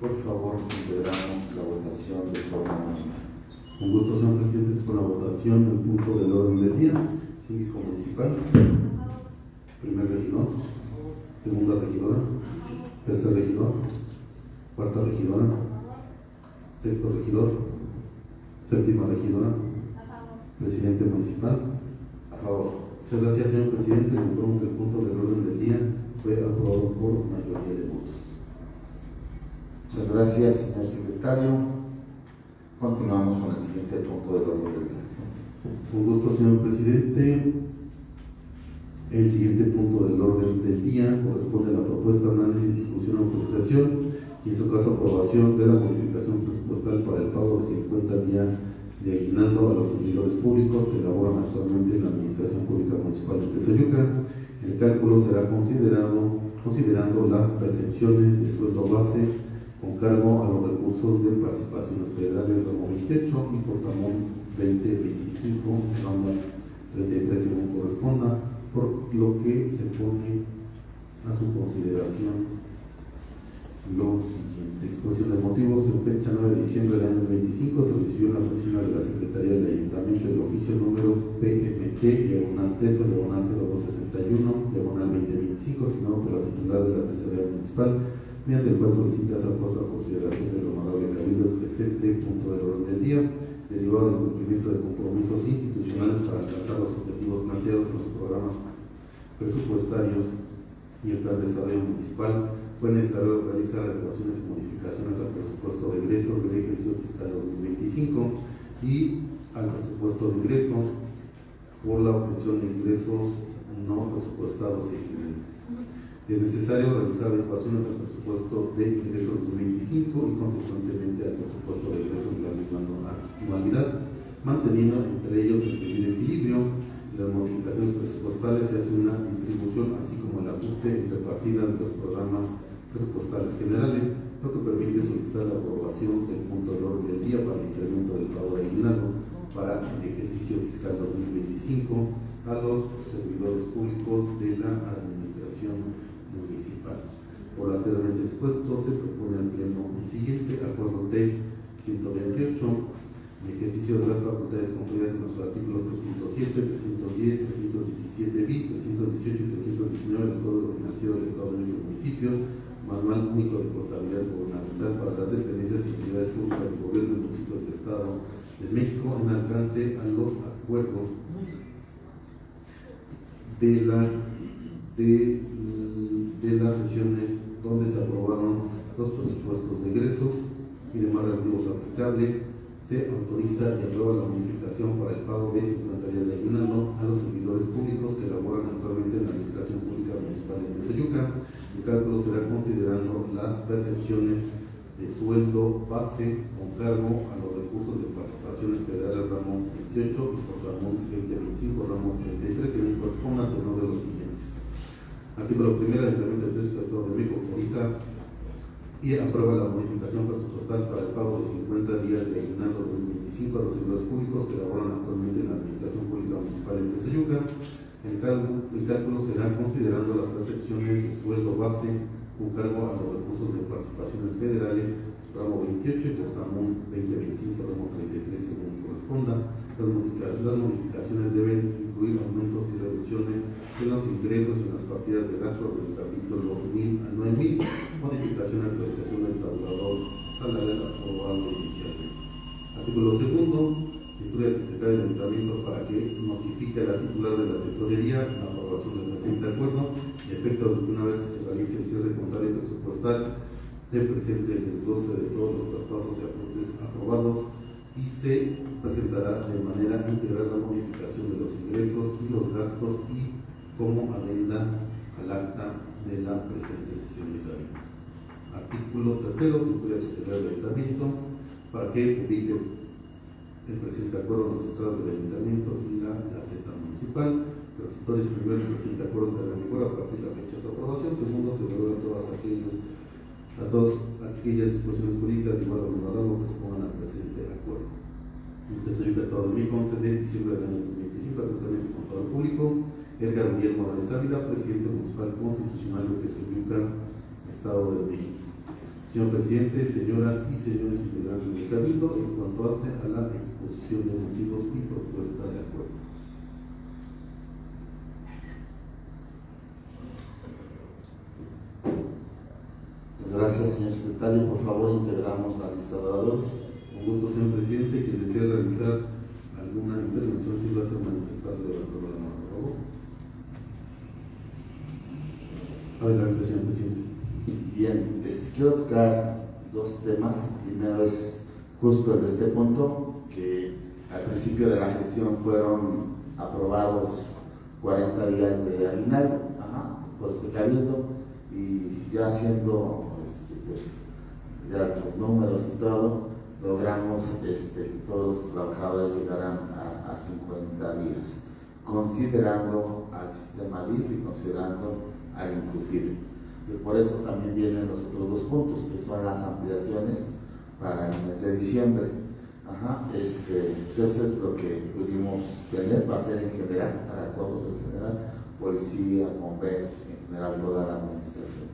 Por favor, integramos la votación de forma anónima. Un gusto, señor Presidente, con la votación el punto del orden del día. Síndico municipal, primer regidor, segunda regidora, tercer regidor, cuarta regidora, sexto regidor, séptima regidora, presidente municipal. A favor. Muchas gracias, señor Presidente. Le informo que el punto del orden del día fue aprobado por mayoría de votos. Muchas gracias, señor secretario. Continuamos con el siguiente punto del orden del día. Un gusto, señor Presidente. El siguiente punto del orden del día corresponde a la propuesta, análisis, discusión, autorización y en su caso aprobación de la modificación presupuestal para el pago de 50 días de aguinaldo a los servidores públicos que laboran actualmente en la Administración Pública Municipal de Tezoyuca. El cálculo será considerando las percepciones de sueldo base con cargo a los recursos de participaciones federales Ramo 28 y Fortamón 2025, Ramo 33 según corresponda, por lo que se pone a su consideración lo siguiente. Exposición de motivos. En fecha 9 de diciembre del año 2025 se recibió en las oficinas de la Secretaría del Ayuntamiento el oficio número PMT, diagonal TESO, diagonal 0261, diagonal 2025, asignado por la titular de la Tesorería Municipal, mediante el cual solicita ser puesto a consideración del honorable Cabildo el presente punto del orden del día, derivado del cumplimiento de compromisos institucionales para alcanzar los objetivos planteados en los programas presupuestarios y el plan de desarrollo municipal. Fue necesario realizar adecuaciones y modificaciones al presupuesto de egresos del ejercicio fiscal 2025 y al presupuesto de ingresos por la obtención de ingresos no presupuestados y excedentes. Es necesario realizar adecuaciones al presupuesto de ingresos 2025 y consecuentemente al presupuesto de egresos de la misma anualidad, manteniendo entre ellos el debido equilibrio. Las modificaciones presupuestales se hace una distribución así como el ajuste entre partidas de los programas presupuestales generales lo que permite solicitar la aprobación del punto de orden del día para el incremento del pago de aguinaldos para el ejercicio fiscal 2025 a los servidores públicos de la administración municipal. Por lo anteriormente expuesto, se propone al Pleno el siguiente acuerdo TES 128, el ejercicio de las facultades conferidas en los artículos 307, 310, 317 bis, 318 y 319 del Código Financiero del Estado de los Municipios, Manual Único de Contabilidad Gubernamental para las dependencias y entidades públicas de gobierno y municipios del Estado de México, en alcance a los acuerdos de las sesiones donde se aprobaron los presupuestos de egresos y demás relativos aplicables. Se autoriza y aprueba la modificación para el pago de 50 días de aguinaldo a los servidores públicos que laboran actualmente en la Administración Pública Municipal de Texcoco. El cálculo será considerando las percepciones de sueldo base con cargo a los recursos de participaciones federales ramo 28 y por ramo 2025 ramo 33 y el corresponde a uno de los siguientes. Artículo 1 del Reglamento del Estado de México autoriza y aprueba la modificación presupuestal para el pago de 50 días de aguinaldo 2025 a los servidores públicos que laboran actualmente en la Administración Pública Municipal de Texcoco. El cálculo será considerando las percepciones de sueldo base con cargo a los recursos de participaciones federales, ramo 28 y Fortamón 2025, ramo 33, según corresponda. Las modificaciones deben incluir aumentos y reducciones en los ingresos y en las partidas de gasto del capítulo 1000 a 9000, modificación y actualización del tabulador salarial aprobado inicialmente. Artículo 2. Instruye al secretario del Ayuntamiento para que notifique a la titular de la Tesorería la aprobación del presente acuerdo, y efecto de que una vez que se realice el cierre contable y presupuestal, se presente el desglose de todos los traspasos y aportes aprobados y se presentará de manera integral la modificación de los ingresos y los gastos y como adenda al acta de la presente sesión de cabildo. Artículo 3. Se instruye al secretario del Ayuntamiento para que publique el presente acuerdo en los estados del Ayuntamiento y la Gaceta Municipal. Transitorios primero, el presente acuerdo entrará en vigor a partir de la fecha de su aprobación. Segundo, se derogan todas aquellas disposiciones jurídicas de igual o menor rango que se pongan al presente acuerdo. El Texcoco, Estado de México, 11 de diciembre del año 2025, atentamente contador público. Edgar Miguel Morales Ávila, presidente municipal constitucional de Texcoco, Estado de México. Señor presidente, señoras y señores integrantes del Cabildo, es cuanto hace a la exposición de motivos y propuesta de acuerdo. Gracias, señor secretario. Por favor, integramos la lista de oradores. Con gusto, señor presidente, y si desea realizar alguna intervención, si lo hace manifestar levantando la mano, por favor. Adelante, señor presidente. Bien, quiero tocar dos temas. Primero es justo en este punto, que al principio de la gestión fueron aprobados 40 días de aguinaldo por este cabildo, y ya haciendo pues ya los números y todo, logramos que todos los trabajadores llegaran a 50 días, considerando al sistema DIF y considerando al INCUFIDE. Y por eso también vienen los otros dos puntos, que son las ampliaciones para el mes de diciembre. Pues eso es lo que pudimos tener, va a ser en general, para todos en general, policía, bomberos, en general toda la administración.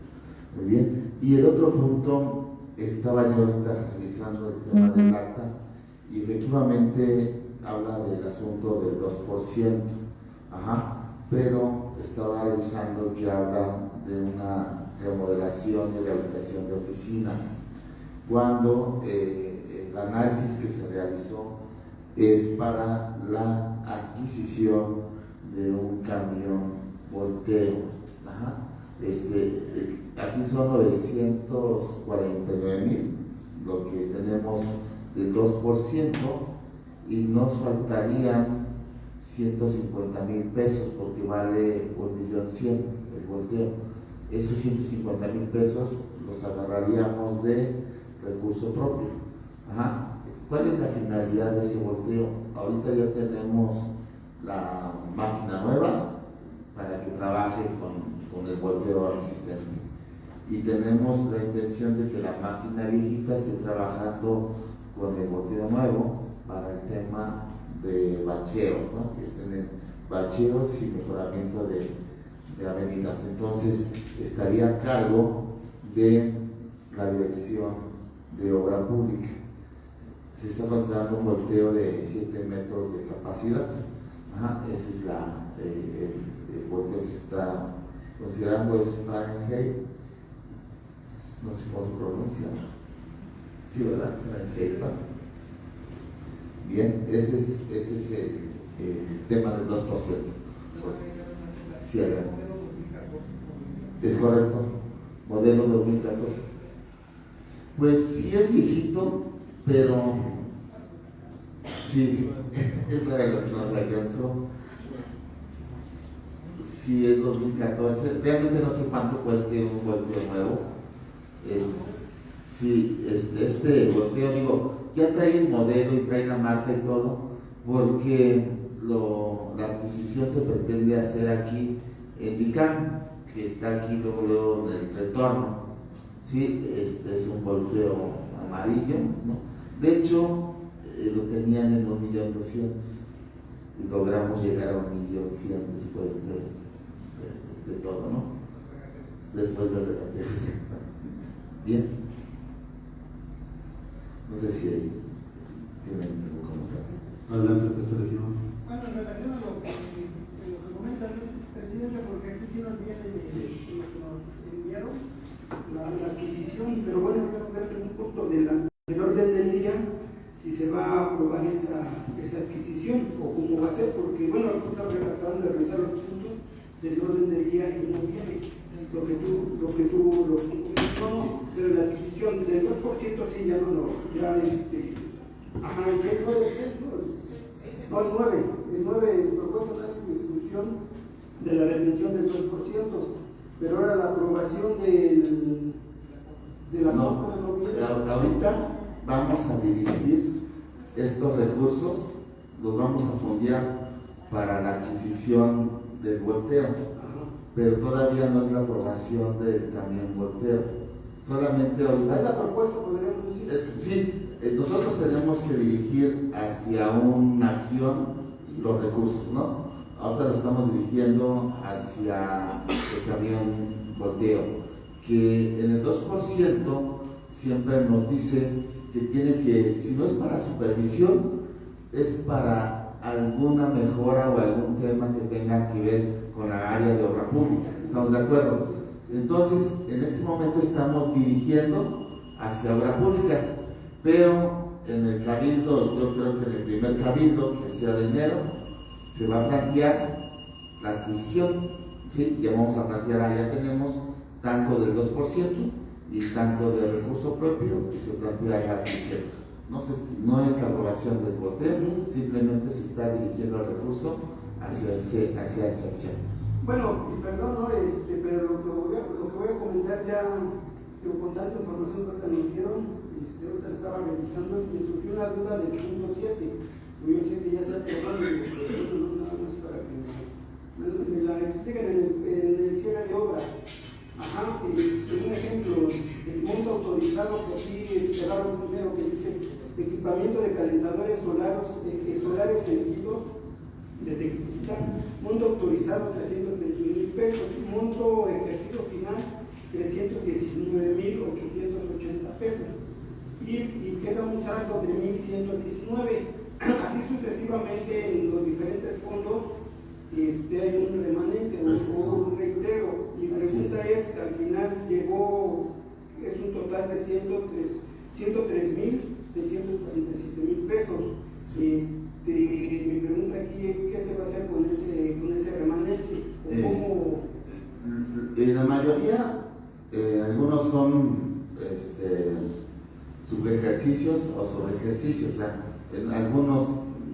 Muy bien. Y el otro punto, estaba yo ahorita revisando el tema del acta, y efectivamente habla del asunto del 2%, pero estaba revisando que habla de una remodelación y rehabilitación de oficinas, cuando el análisis que se realizó es para la adquisición de un camión volteo. Aquí son 949,000 lo que tenemos del 2%, y nos faltarían 150,000 pesos porque vale 1,100,000 el volteo. Esos 150,000 pesos los agarraríamos de recurso propio. ¿Cuál es la finalidad de ese volteo? Ahorita ya tenemos la máquina nueva para que trabaje con el volteo existente, y tenemos la intención de que la máquina viejita esté trabajando con el volteo nuevo para el tema de bacheos, ¿no? Que estén en bacheos y mejoramiento de avenidas. Entonces estaría a cargo de la dirección de obra pública. Se está considerando un volteo de 7 metros de capacidad. Ajá, ese es el volteo que se está considerando, es Fahrenheit, no sé cómo se pronuncia. Sí, ¿verdad? Fahrenheit, ¿no? Bien, ese es el tema del 2%. Pues, sí, adelante. Es correcto, modelo 2014. Pues sí es viejito, pero sí, es para lo que nos alcanzó. Sí es 2014, realmente no sé cuánto cueste un volteo nuevo. Sí, este volteo, digo, ya trae el modelo y trae la marca y todo, porque la adquisición se pretende hacer aquí en DICAM, que está aquí luego en el retorno. Sí, este es un volteo amarillo, ¿no? De hecho, lo tenían en 1.200.000 y logramos llegar a 1.100.000 después de todo, ¿no? Después de rebatirse. Bien. No sé si tienen algún comentario. Adelante, tercer regidor. Bueno, en relación a lo que comenta el presidente, porque aquí sí nos viene lo que nos enviaron, la adquisición, pero bueno, voy a ver un punto del orden del día, si se va a aprobar esa adquisición o cómo va a ser, porque bueno, estamos tratando de revisar los puntos del orden del día y no viene lo que tú no, pero la adquisición del 2% sí ya no lo, ya ajá, ¿y qué es 9 no, el 9 propuesta de análisis de exclusión de la retención del 2%, pero ahora la aprobación de la No, ahorita vamos a dirigir estos recursos, los vamos a fondear para la adquisición del volteo, pero todavía no es la aprobación del camión volteo. Solamente ahorita. Esa propuesta podríamos decir. Sí, nosotros tenemos que dirigir hacia una acción los recursos, ¿no? Ahorita lo estamos dirigiendo hacia el camión volteo, que en el 2% siempre nos dice que tiene que, si no es para supervisión, es para alguna mejora o algún tema que tenga que ver con la área de obra pública. ¿Estamos de acuerdo? Entonces, en este momento estamos dirigiendo hacia obra pública, pero en el cabildo, yo creo que en el primer cabildo, que sea de enero, se va a plantear la adquisición. Sí, ya vamos a plantear, ya tenemos tanto del 2% y tanto de recurso propio, y se plantea la adquisición. No es la aprobación del volteo, simplemente se está dirigiendo el recurso hacia esa acción. Bueno, perdón, no, pero lo que voy a comentar ya, con tanta información que ahorita nos dieron, ahorita estaba revisando y me surgió una duda del punto 7. Yo sé que ya se ha aprobado, nada más para que me la expliquen en el cierre de obras. Ajá, un ejemplo, el monto autorizado que aquí quedaron primero, que dice equipamiento de calentadores solares servidos de Tequisistán, monto autorizado 320,000 pesos, monto ejercido final 319,880 pesos y queda un saldo de 1,119. Así sucesivamente en los diferentes fondos hay un remanente o un reitero. Mi pregunta es que al final es un total de 103,647,000 pesos. Mi pregunta aquí, ¿qué se va a hacer con ese remanente? La mayoría, algunos son subejercicios o sobreejercicios. O sea, en algunos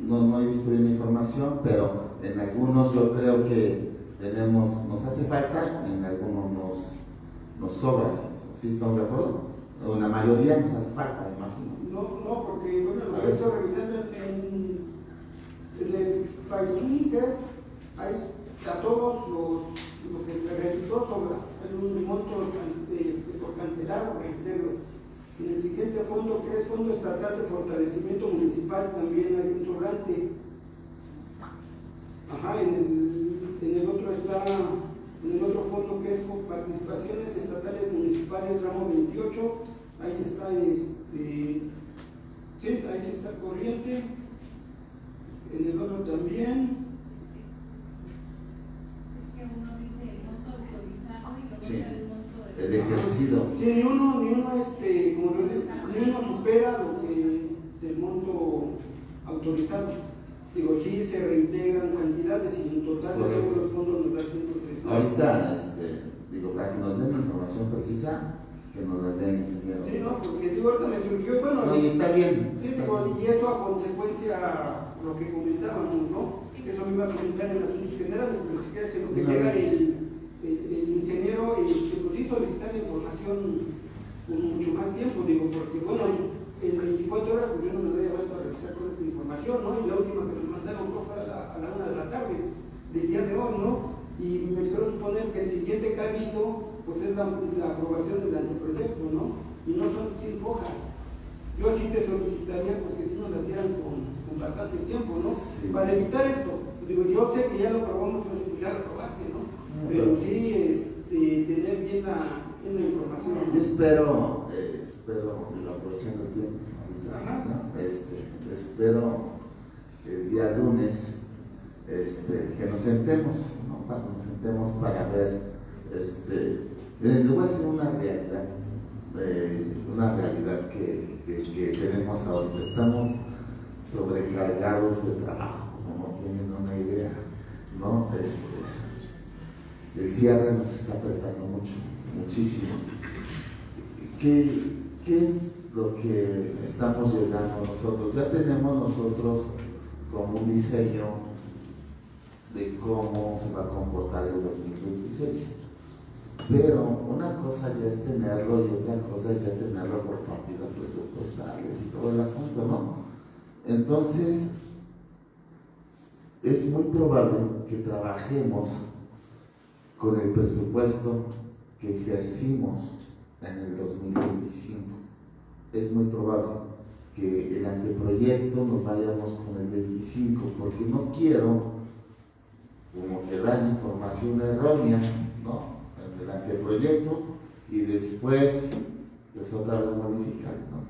no he visto bien la información, pero en algunos yo creo que nos hace falta, en algunos nos sobra. ¿Sí estamos de acuerdo? En la mayoría nos hace falta, me imagino. No, porque bueno, lo que he hecho revisando en el FAISUNI, que es a todos lo que se realizó sobre un monto por cancelar o reintegro. En el siguiente fondo, que es Fondo Estatal de Fortalecimiento Municipal, también hay un sobrante. Ajá, en el otro está, en el otro fondo que es con Participaciones Estatales Municipales, ramo 28, ahí está, sí, ahí sí está corriente. En el otro también. Es que uno dice el monto autorizado y luego Sí. está el monto de... El ejercido. Sí, ni uno, como lo dice, ni uno supera lo que del monto autorizado. Digo, sí se reintegran cantidades y en total de todos los fondos nos da 103. Ahorita, digo, para que nos den la información precisa, que nos la den el ingeniero. Sí, no, porque digo, ahorita me surgió, bueno, No, y está bien. sí, digo, y eso a consecuencia lo que comentábamos, ¿no? Eso me iba a comentar en asuntos generales, pero si quieres, en lo que Una llega vez. el ingeniero, pues sí solicitar la información con mucho más tiempo, digo, porque bueno, en 24 horas pues yo no me doy abasto a revisar toda esta información, ¿no? Y la última que nos mandaron fue a la 1 de la tarde del día de hoy, ¿no? Y me quiero suponer que el siguiente cabildo pues es la aprobación del anteproyecto, ¿no? Y no son 5 hojas. Yo sí te solicitaría pues que si nos las dieran con bastante tiempo, ¿no? Sí. Para evitar esto, digo, yo sé que ya lo aprobamos, pues ya lo aprobaste, ¿no? Pero sí tener bien la información. Yo espero, digo, aprovechando el tiempo, Ajá. ¿no? Espero que el día lunes que nos sentemos, ¿no? Cuando nos sentemos para ver, le voy a decir una realidad que tenemos ahorita. Estamos sobrecargados de trabajo, como no tienen una idea, ¿no? El cierre nos está apretando muchísimo. ¿Qué es lo que estamos llegando nosotros? Ya tenemos nosotros como un diseño de cómo se va a comportar el 2026. Pero una cosa ya es tenerlo y otra cosa es ya tenerlo por partidas presupuestales y todo el asunto, ¿no? Entonces, es muy probable que trabajemos con el presupuesto que ejercimos en el 2025. Es muy probable que el anteproyecto nos vayamos con el 25, porque no quiero como que dar información errónea, ¿no? En el anteproyecto y después pues otra vez modificar, ¿no?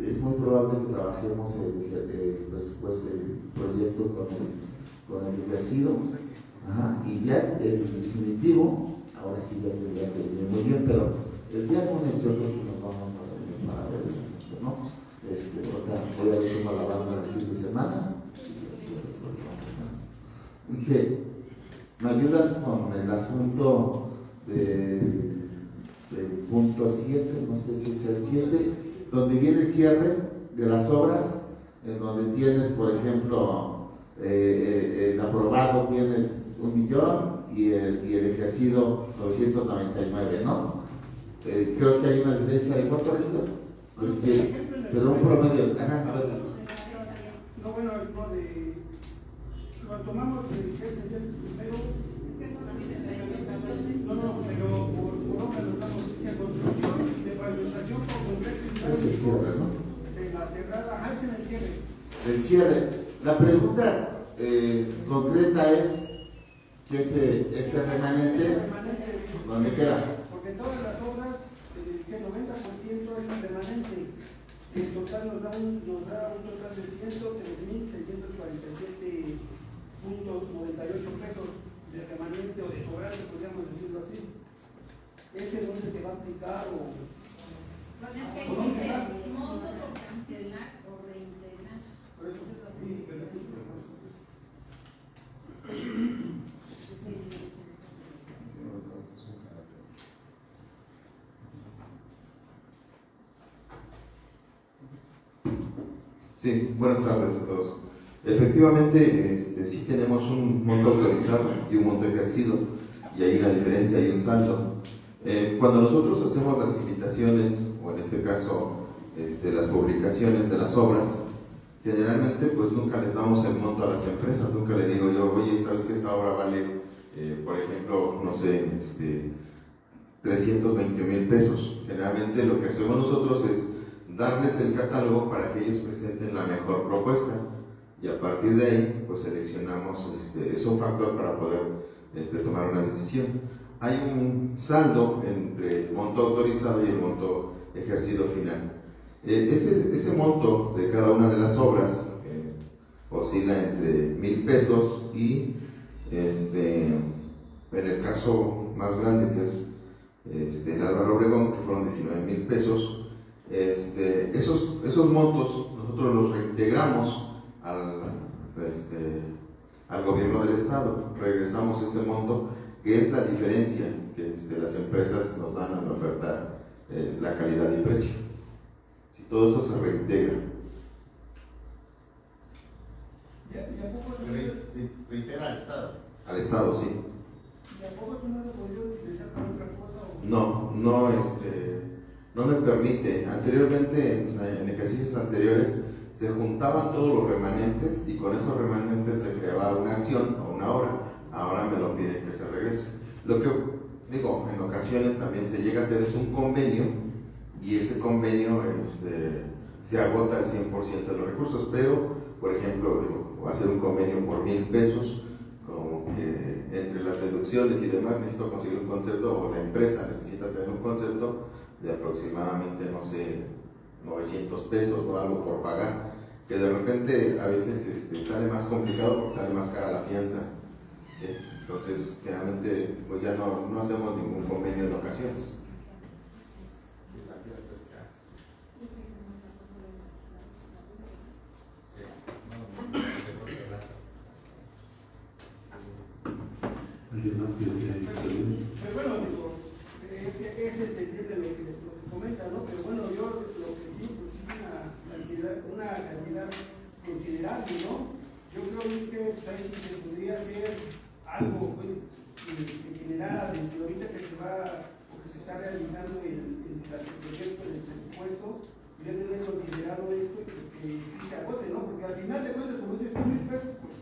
Es muy probable que trabajemos el proyecto con el ejercido. Ajá, y ya el definitivo, ahora sí ya tendría que venir muy bien, pero el día lunes yo creo que nos vamos a reunir para ver ese asunto, ¿no? Voy a ver cómo la avanza el fin de semana. Dije, ¿me ayudas con el asunto del punto 7? No sé si es el 7, donde viene el cierre de las obras, en donde tienes, por ejemplo, el aprobado tienes 1,000,000 y el ejercido 999, ¿no? Creo que hay una diferencia de cuánto, pues sí, pero un promedio. Ajá, a ver. No, bueno, lo tomamos el que es el primero. No, pero por obra nos damos construcción de pavimentación por concreto. Es el cierre, ¿no? La cerrada, es en el cierre. El cierre. La pregunta concreta es que ese remanente, ¿dónde queda? Porque todas las obras, que el 90% es un remanente. En total nos da un total de 103,647.98 pesos de remanente o de sobrante, podríamos decirlo así. ¿Ese dónde se va a aplicar o...? Lo que es que dice monto por cancelar o reintegrar. Por eso, sí, pero aquí Sí, buenas tardes a todos. Efectivamente, sí tenemos un monto autorizado y un monto ejercido, y hay una diferencia y un saldo. Cuando nosotros hacemos las invitaciones, o en este caso las publicaciones de las obras, Generalmente pues nunca les damos el monto a las empresas, nunca le digo yo, oye, ¿sabes que esta obra vale, por ejemplo, no sé, 320,000 pesos? Generalmente lo que hacemos nosotros es darles el catálogo para que ellos presenten la mejor propuesta y a partir de ahí pues seleccionamos, es un factor para poder tomar una decisión. Hay un saldo entre el monto autorizado y el monto ejercido final. Ese monto de cada una de las obras oscila entre 1,000 pesos y en el caso más grande que es el Álvaro Obregón, que fueron 19,000 pesos, esos montos nosotros los reintegramos al gobierno del estado, regresamos ese monto, que es la diferencia que las empresas nos dan al ofertar la calidad y precio. Si todo eso se reintegra. ¿Y a poco Sí, reitera al Estado. Al estado, sí. ¿Y a poco no lo podría utilizar para otra cosa? No me permite. Anteriormente, en ejercicios anteriores, se juntaban todos los remanentes y con esos remanentes se creaba una acción o una obra. Ahora me lo piden que se regrese. Lo que digo, en ocasiones también se llega a hacer es un convenio y ese convenio se agota el 100% de los recursos, pero, por ejemplo, va a ser un convenio por 1,000 pesos, como que entre las deducciones y demás necesito conseguir un concepto, o la empresa necesita tener un concepto de aproximadamente, no sé, 900 pesos o algo por pagar, que de repente a veces sale más complicado porque sale más cara la fianza. Entonces, generalmente, pues ya no hacemos ningún convenio en ocasiones. Sí, la fianza es cara. Sí, no cerrar. ¿Alguien más que desee intervenir? Pero bueno, digo, es entendible lo que comenta, ¿no? Pero bueno, yo lo que sí, pues una cantidad considerable, ¿no? Yo creo que ahí se podría hacer algo pues, que se generara desde ahorita que se va o que se está realizando el proyecto del presupuesto, ya tener considerado esto y que sí se agote, ¿no? Porque al final de cuentas, como dices, 1,000 pesos, pues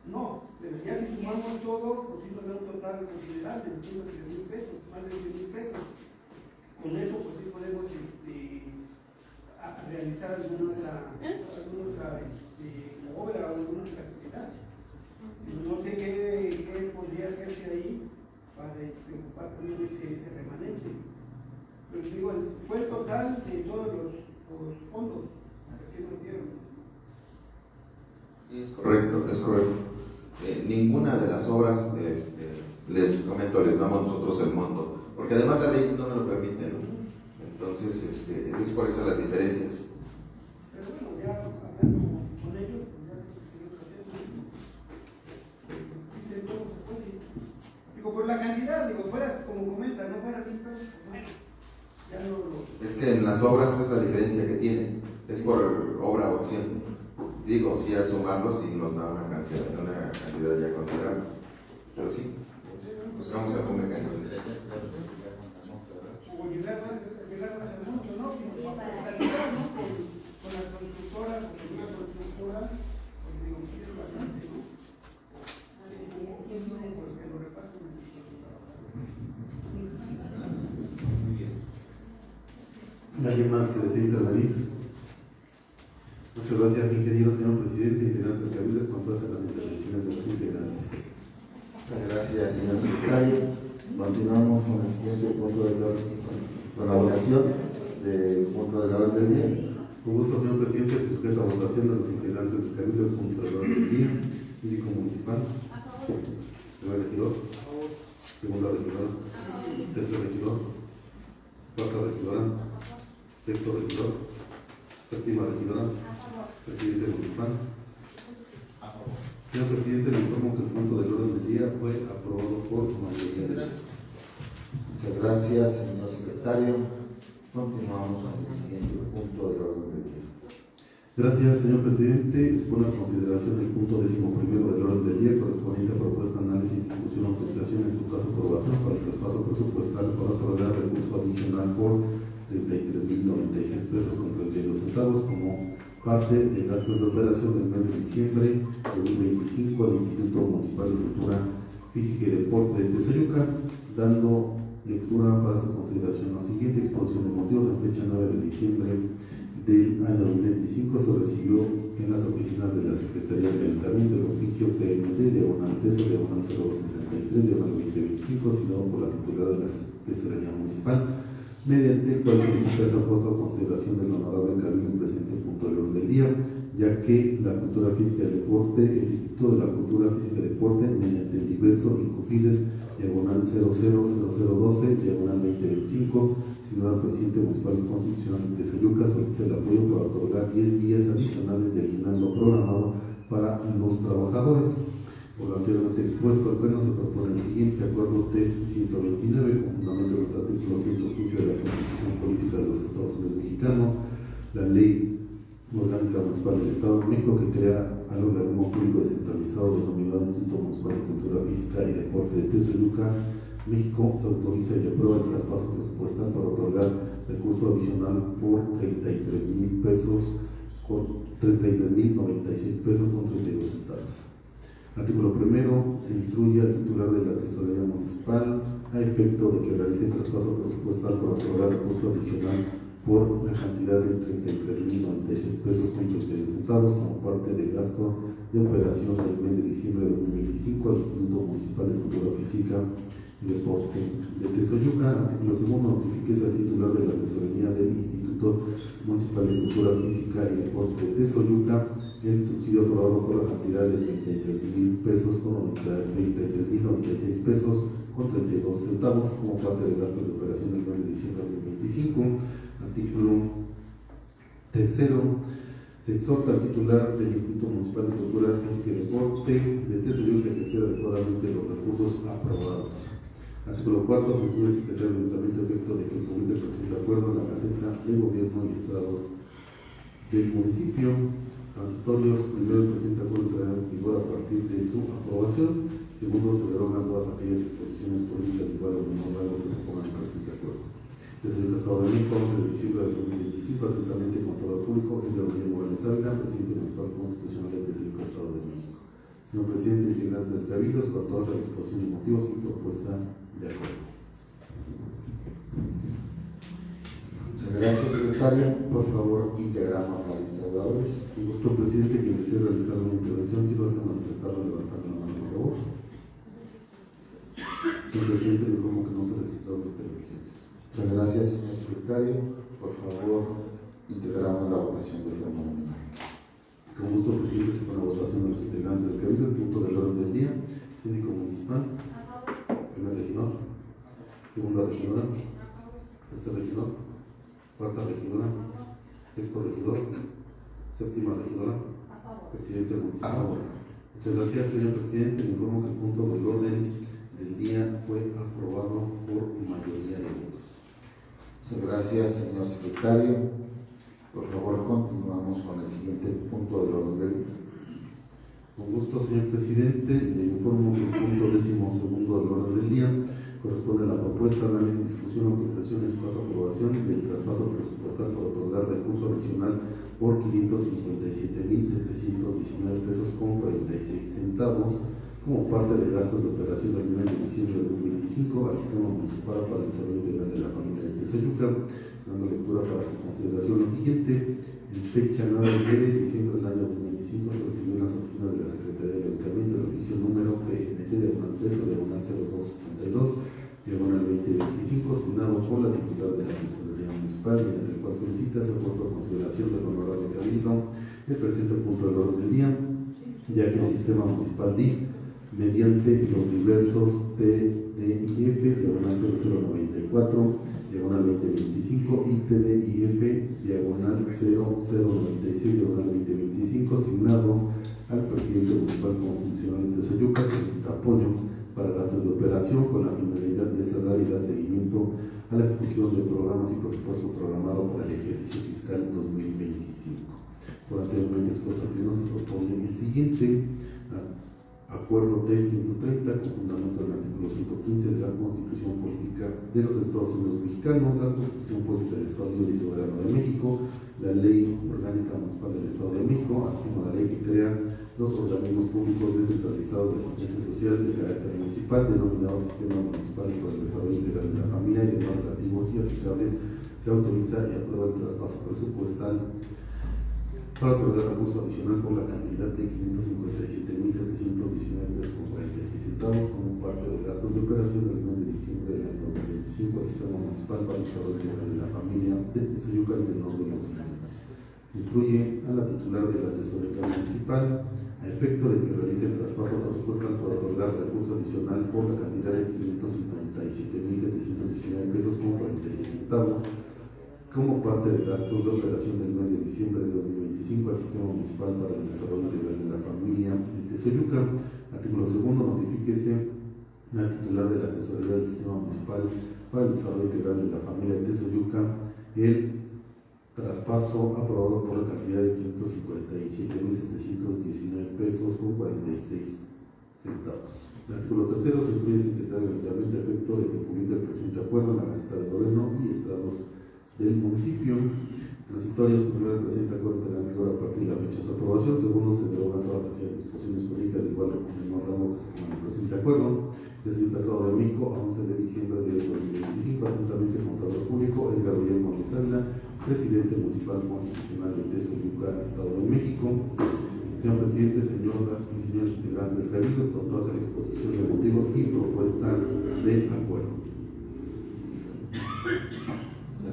no, pero ya si sumamos todo, pues sí nos da un total considerable de 103,000 pesos, más de 100,000 pesos. Con eso, pues sí podemos realizar alguna otra obra o alguna otra actividad. No sé qué podría hacerse ahí para ocupar también ese remanente. Pero digo, fue el total de todos los fondos que nos dieron. Sí, es correcto, es correcto. Ninguna de las obras, les comento, les damos nosotros el monto, porque además la ley no me lo permite, ¿no? Entonces, es por eso las diferencias. Pero bueno, ya hablando con ellos, pues ya el señor dice todo se puede. Digo, por la cantidad, digo, fuera, como comenta, no fuera 100 pesos, pues bueno, ya no lo. Es que en las obras es la diferencia que tienen, es por obra o acción. Digo, sí, al sumarlo sí nos da una cantidad ya considerable, pero sí, buscamos algún mecanismo. O llegar más al monto, ¿no? ¿No? Con las constructoras, con una constructora, porque digo, sí es bastante, ¿no? Porque lo reparten en Muy bien. ¿Alguien más que desee intervenir? Muchas gracias, ingeniero, señor presidente, integrantes del Cabildo, con todas las intervenciones de los integrantes. Muchas gracias, señor secretario. Continuamos con el siguiente punto de colaboración del punto de orden del día. Con gusto, señor presidente, se sujeta a votación de los integrantes del Cabildo, el punto de orden del día. Síndico municipal. Primer regidor. Segunda regidora. Tercer regidor. Cuarta regidora. Sexto regidor. Séptima regidora. Presidente municipal. Señor presidente, le informo que el punto del orden del día fue aprobado por mayoría de votos. Muchas gracias, señor secretario. Continuamos con el siguiente punto del orden del día. Gracias, señor presidente. Expone a consideración el punto 11º del orden del día correspondiente a propuesta, análisis, distribución, autorización, en su caso aprobación para el traspaso presupuestal para otorgar recurso adicional por 33,096 pesos con 32 centavos como parte de gastos de operación del mes de diciembre de 2025 al Instituto Municipal de Cultura Física y Deporte de Tezoyuca, dando lectura para su consideración. La siguiente exposición de motivos en fecha 9 de diciembre del año 2025 se recibió en las oficinas de la Secretaría de Ayuntamiento del oficio PMT diagonal TESO diagonal 0263 diagonal 2025, asignado por la titular de la Tesorería Municipal, mediante el cual solicita esa puesta a consideración del honorable cabildo en presente punto del orden del día, ya que la cultura física y deporte, el Instituto de la Cultura Física y Deporte, mediante el diverso Incofides diagonal 000012 diagonal 2025, ciudad presidente municipal y constitucional de Tezoyuca, solicita el apoyo para otorgar 10 días adicionales de aguinaldo programado para los trabajadores. Por lo anteriormente expuesto, al pleno se propone el siguiente acuerdo TES 129, con fundamento en los artículos 115 de la Constitución Política de los Estados Unidos Mexicanos, la Ley Orgánica Municipal del Estado de México, que crea al organismo público descentralizado denominado Instituto Municipal de Cultura Física y Deporte de Tezoyuca, México, se autoriza y aprueba el traspaso presupuestal para otorgar recurso adicional por 33,000 pesos, con 33,096 pesos con 32 centavos. Artículo primero, se instruye al titular de la Tesorería Municipal a efecto de que realice el traspaso presupuestal para otorgar recurso adicional por la cantidad de 33,096 pesos con 32 centavos como parte del gasto de operación del mes de diciembre de 2025 al Instituto Municipal de Cultura Física y Deporte de Tezoyuca. Artículo segundo, notifique al titular de la Tesorería del Instituto Municipal de Cultura Física y Deporte de Tezoyuca el subsidio aprobado por la cantidad de 33,000 pesos con 33,096 pesos con 32 centavos como parte de gastos de operación del mes de diciembre de 2025. Artículo tercero, se exhorta al titular del Instituto Municipal de Cultura Física y Deporte de Tezoyuca a ejercer adecuadamente los recursos aprobados. Artículo cuarto, se incluye el secretario del Ayuntamiento a efecto de que publique el presente acuerdo en la Gaceta de Gobierno y Estados del municipio. Transitorios, primero, el presente acuerdo entrará en vigor a partir de su aprobación. Segundo, se derogan todas aquellas disposiciones políticas igual o menor rango que se pongan en el presente acuerdo. Desde el Estado de México, 11 de diciembre de 2025, atentamente con todo el público, Edgar María Morales Salga, presidente municipal constitucional del Estado de México. Señor presidente, integrantes del Cabildo, con toda la exposición de motivos y propuesta de acuerdo. Muchas gracias, secretario. Por favor, integramos la lista de oradores. Un gusto, presidente, quien desee realizar una intervención, si vas a manifestarlo levantando la mano, por favor. Señor presidente, le informo que no se registraron intervenciones. Muchas gracias, señor secretario. Por favor, integramos la votación del orden nominal. Con gusto, presidente, se pone a votación de los integrantes del Cabildo. El punto del orden del día: síndico municipal, primer regidor, segunda regidora, tercer regidor, cuarta regidora, sexto regidor, séptima regidora, presidente municipal. Muchas gracias, señor presidente. Le informo que el punto del orden del día fue aprobado por mayoría de votos. Muchas gracias, señor secretario. Por favor, continuamos con el siguiente punto del orden del día. Con gusto, señor presidente, le informo que el punto 12º del orden del día corresponde a la propuesta, análisis, discusión, autorización y su caso aprobación del traspaso presupuestal para otorgar recurso adicional por 557,719 pesos con 46 centavos como parte de gastos de operación del mes de diciembre de 2025 al Sistema Municipal para el Desarrollo Integral de la Familia de Tezoyuca, dando lectura para su consideración lo siguiente. En fecha 9 de diciembre del año 2025 se recibió en las oficinas de la Secretaría de Ayuntamiento el oficio número PMT diagonal 0262 diagonal 2025, asignado por la titular de la Tesorería Municipal, mediante el cual solicita se puesto a consideración del honorable cabildo el presente punto del orden del día, ya que el sistema municipal DIF, mediante los diversos TDIF diagonal 0094 diagonal 2025 y TDIF diagonal 0096 diagonal 2025, asignados al presidente municipal constitucional de Tezoyuca, solicita apoyo para gastos de operación con la finalidad de cerrar y dar seguimiento a la ejecución de programas y presupuesto programado para el ejercicio fiscal 2025. Por anteriormente expuesto al pleno se propone el siguiente acuerdo T-130 con fundamento en el artículo 115 de la Constitución Política de los Estados Unidos Mexicanos, la Constitución Política del Estado Libre y Soberano de México, la Ley Orgánica Municipal del Estado de México, así como la ley que crea los organismos públicos descentralizados de asistencia social de carácter municipal, denominados Sistema Municipal para el Desarrollo Integral de la Familia, y demás relativos y aplicables. Se autoriza y aprueba el traspaso presupuestal para otorgar recurso adicional por la cantidad de 557.719 pesos con 46 centavos como parte de gastos de operación del mes de diciembre del año 2025 al Sistema Municipal para el Desarrollo Integral de la Familia de Tezoyuca y del Norte de los Montes. Instruye a la titular de la Tesorería Municipal a efecto de que realice el traspaso presupuestal para otorgar recurso adicional por la cantidad de 557.719 pesos con 46 centavos como parte de gastos de operación del mes de diciembre de 2025 al Sistema Municipal para el Desarrollo Integral de la Familia de Tezoyuca. Artículo 2. Notifíquese al titular de la Tesorería del Sistema Municipal para el Desarrollo Integral de la Familia de Tezoyuca el traspaso aprobado por la cantidad de 547.719 pesos con 46 centavos. Artículo 3. Se instruye al secretario del Ayuntamiento a efecto de que publique el presente acuerdo en la Gaceta de Gobierno y Estados del municipio. Transitorios. Primero, el presente acuerdo tendrá vigor a partir de la fecha de su aprobación. Segundo, se derogan todas aquellas disposiciones jurídicas de igual o menor rango que se pongan en el presente acuerdo. Desde el Estado de México a 11 de diciembre de 2025, atentamente el contador público Edgar Guillermo González, presidente municipal constitucional de Tezoyuca, Estado de México. Señor presidente, señoras y señores integrantes del Cabildo, con toda la exposición de motivos y propuesta de acuerdo.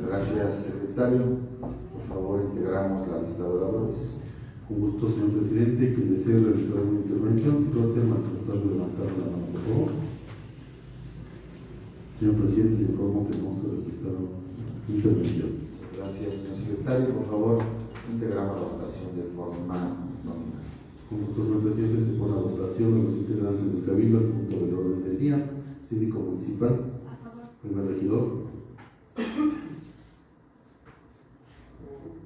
Gracias, secretario. Por favor, integramos la lista de oradores. Con gusto, señor presidente. Quien desee realizar una intervención, si lo hace, manifestar de levantar la mano, por favor. Señor presidente, le informo que no se registraron intervenciones. Gracias, señor secretario. Por favor, integramos la votación de forma nominal. Con gusto, señor presidente, se pone a votación a los integrantes del Cabildo al punto del orden del día. Síndico municipal. Primer regidor.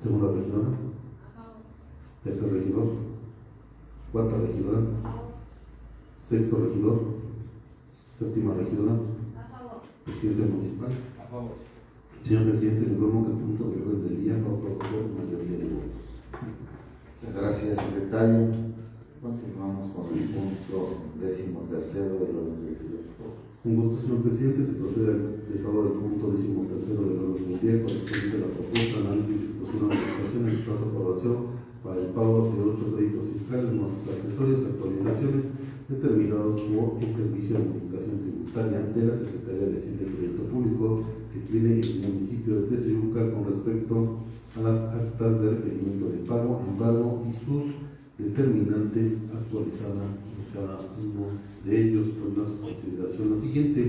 Segunda regidora. Tercer regidor. Cuarta regidora. Sexto regidor. Séptima regidora. Presidente municipal. A favor. Señor presidente, le informo que el punto del orden del día fue aprobado por mayoría de votos. Muchas gracias, secretario. Continuamos con el punto 13º del orden del día, por favor. Con gusto, señor presidente, se procede al desarrollo del punto 13º del orden del día, correspondiente a la propuesta, análisis, discusión, notificación y espacio de aprobación para el pago de 8 créditos fiscales más sus accesorios, actualizaciones determinados por el Servicio de Administración Tributaria de la Secretaría de Hacienda y Crédito Público que tiene el municipio de Tezoyuca con respecto a las actas de requerimiento de pago, embargo y sus determinantes actualizadas de cada uno de ellos. Por su consideración, la siguiente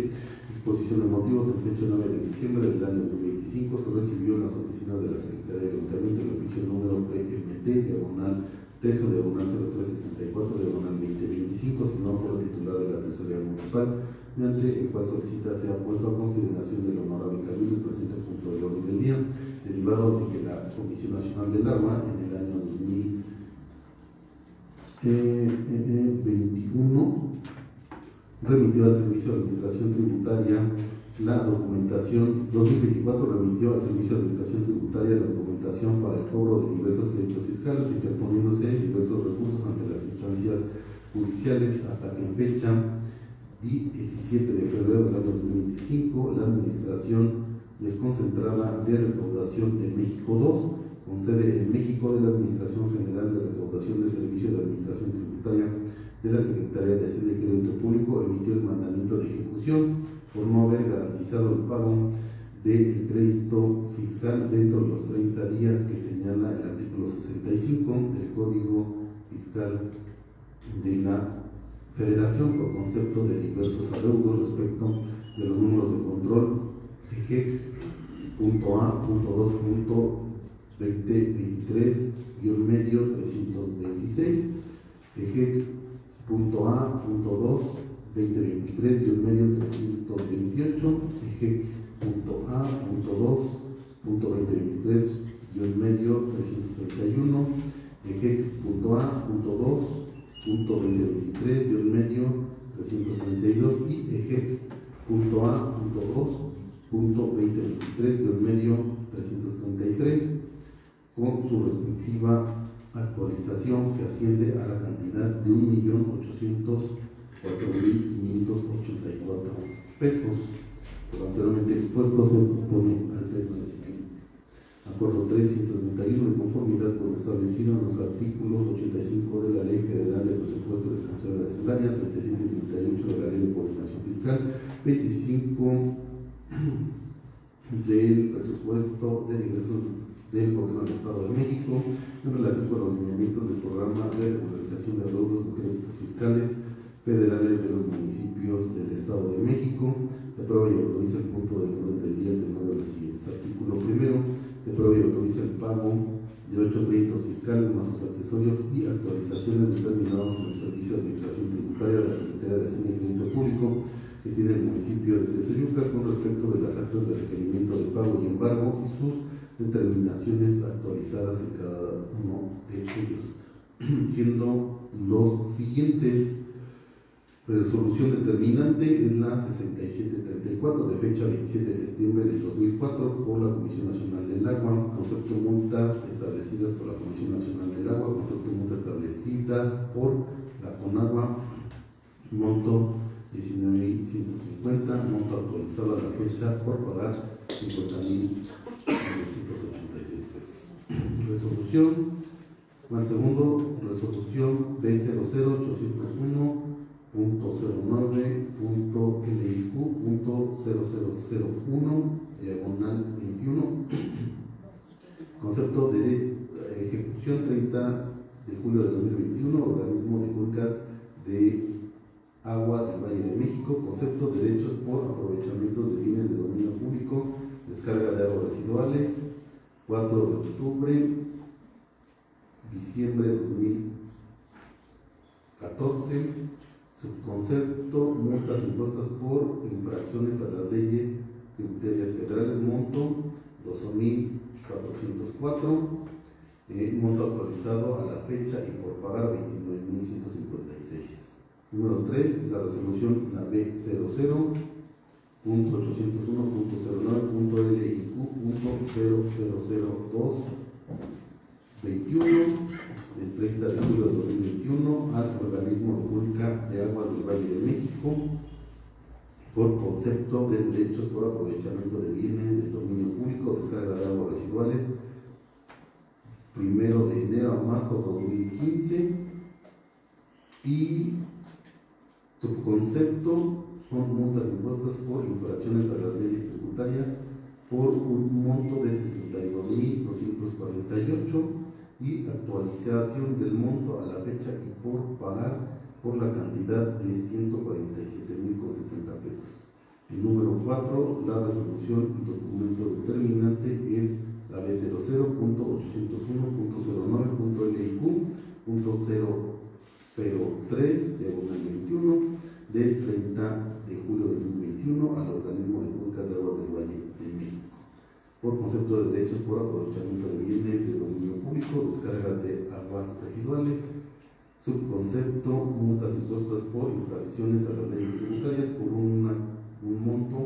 exposición de motivos en fecha 9 de diciembre del año 2025 se recibió en las oficinas de la Secretaría de Ayuntamiento el oficio número PMT Teso diagonal 0364 diagonal 2025, firmado por el titular de la Tesorería Municipal, mediante el cual solicita sea puesto a consideración del honorable Cabildo el presente punto del orden del día, derivado de que la Comisión Nacional del Agua en el año 2021 remitió al Servicio de Administración Tributaria la documentación, 2024 remitió al Servicio de Administración Tributaria la documentación para el cobro de diversos créditos fiscales, interponiéndose diversos recursos ante las instancias judiciales, hasta que en fecha 17 de febrero del año 2025 la Administración Desconcentrada de Recaudación de México II, con sede en México, de la Administración General de Recaudación de Servicios de Administración Tributaria de la Secretaría de Hacienda y Crédito Público, emitió el mandamiento de ejecución por no haber garantizado el pago del crédito fiscal dentro de los 30 días que señala el artículo 65 del Código Fiscal de la Federación, por concepto de diversos adeudos respecto de los números de control EGEC.A.2.2023-medio 326, EGEC.A.2.2023-medio 328, EGEC.A.2.2023-medio 331, EGEC.A.2.2023-medio 332 y EGEC.A.2.2023-medio 333, con licitación que asciende a la cantidad de 1.804.584 pesos. Por lo anteriormente expuesto, se propone al Pleno el siguiente. Acuerdo 331, de conformidad con lo establecido en los artículos 85 de la Ley Federal de Presupuesto de Responsabilidad Hacendaria, 37 y 38 de la Ley de Coordinación Fiscal, 25 del presupuesto de ingresos del Gobierno del Estado de México en relación con los lineamientos del programa de regularización de adeudos de créditos fiscales federales de los municipios del Estado de México. Se aprueba y autoriza el punto de orden del día de uno de los siguientes. Artículo primero, se aprueba y autoriza el pago de 8 créditos fiscales más sus accesorios y actualizaciones determinados en el Servicio de Administración Tributaria de la Secretaría de Hacienda y Crédito Público que tiene el municipio de Tezoyuca con respecto de las actas de requerimiento de pago y embargo y sus determinaciones actualizadas en cada uno de ellos, siendo los siguientes. Resolución determinante es la 6734 de fecha 27 de septiembre del 2004 por la Comisión Nacional del Agua, concepto de multas establecidas por la Comisión Nacional del Agua, concepto de multas establecidas por la CONAGUA, monto 19.150, monto actualizado a la fecha por pagar 50.986 pesos. Resolución, Juan segundo, resolución B00801.LIQ.0001/21, concepto de ejecución 30 de julio de 2021, organismo de cuencas de agua del Valle de México, concepto de derechos por aprovechamientos de bienes de dominio público, descarga de aguas residuales, 4 de octubre, diciembre de 2014, subconcepto, multas impuestas por infracciones a las leyes tributarias federales, monto 12.404, monto actualizado a la fecha y por pagar 29.156. Número 3, la resolución, la B00.801.009.LIQ.000221 del 30 de julio de 2021 al organismo de cuenca de aguas del Valle de México por concepto de derechos por aprovechamiento de bienes de dominio público, descarga de aguas residuales, 1 de enero a marzo de 2015, y subconcepto son multas impuestas por infracciones a las leyes tributarias por un monto de 62.248 y actualización del monto a la fecha y por pagar por la cantidad de 147.070 pesos. El número 4, la resolución y documento determinante es la B00.801.009.LIQ.003/21 del 30 de julio de 2021 al organismo de cuencas de aguas del Valle de México por concepto de derechos por aprovechamiento de bienes de dominio público, descarga de aguas residuales, subconcepto, multas impuestas por infracciones a las leyes tributarias por un monto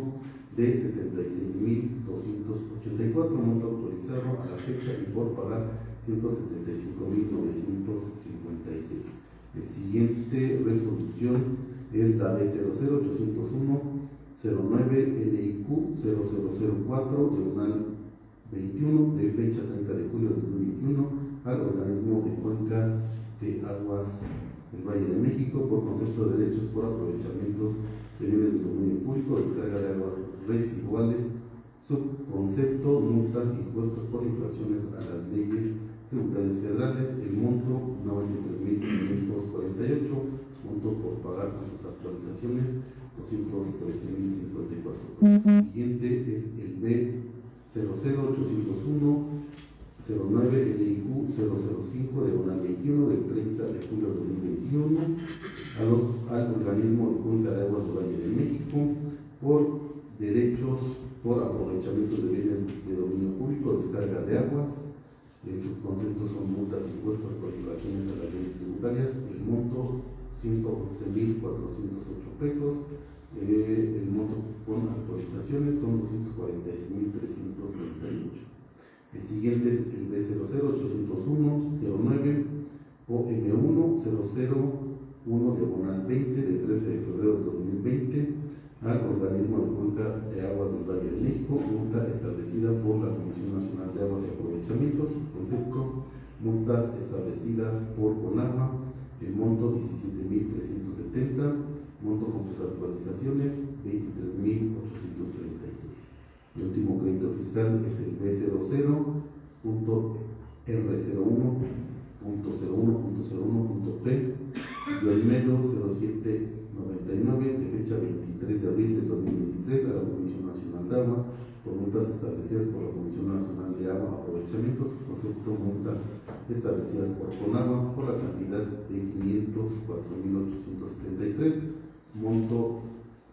de 76.284, monto autorizado a la fecha y por pagar 175.956. El siguiente resolución es la B00801-09-LIQ.0004/21 de fecha 30 de julio de 2021 al organismo de cuencas de aguas del Valle de México por concepto de derechos por aprovechamientos de bienes de dominio público, descarga de aguas residuales, subconcepto, multas impuestas por infracciones a las leyes tributarias federales, el monto 93.548, monto por pagar con sus actualizaciones 213.054. El siguiente es el B00801-09-LIQ.005/21 del 30 de julio de 2021 al organismo de cuenca de aguas del Valle de México por derechos por aprovechamiento de bienes de dominio público, descarga de aguas. Sus conceptos son multas impuestas por infracciones a las leyes tributarias, el monto 111.408 pesos, el monto con actualizaciones son 246.338. El siguiente es el B00801-09 OM1001-20 de 13 de febrero de 2020 al organismo de cuenca de aguas del Valle de México, multa establecida por la Comisión Nacional de Aguas y Aprovechamientos, concepto, multas establecidas por CONAGUA, el monto 17.370, monto con sus actualizaciones 23.836. El último crédito fiscal es el B00.R01.01.01.P medio 0799 de fecha 23 de abril de 2023 a la Comisión Nacional de Aguas por multas establecidas por la Comisión Nacional de Agua y Aprovechamientos, concepto multas establecidas por CONAGUA por la cantidad de 504.873, monto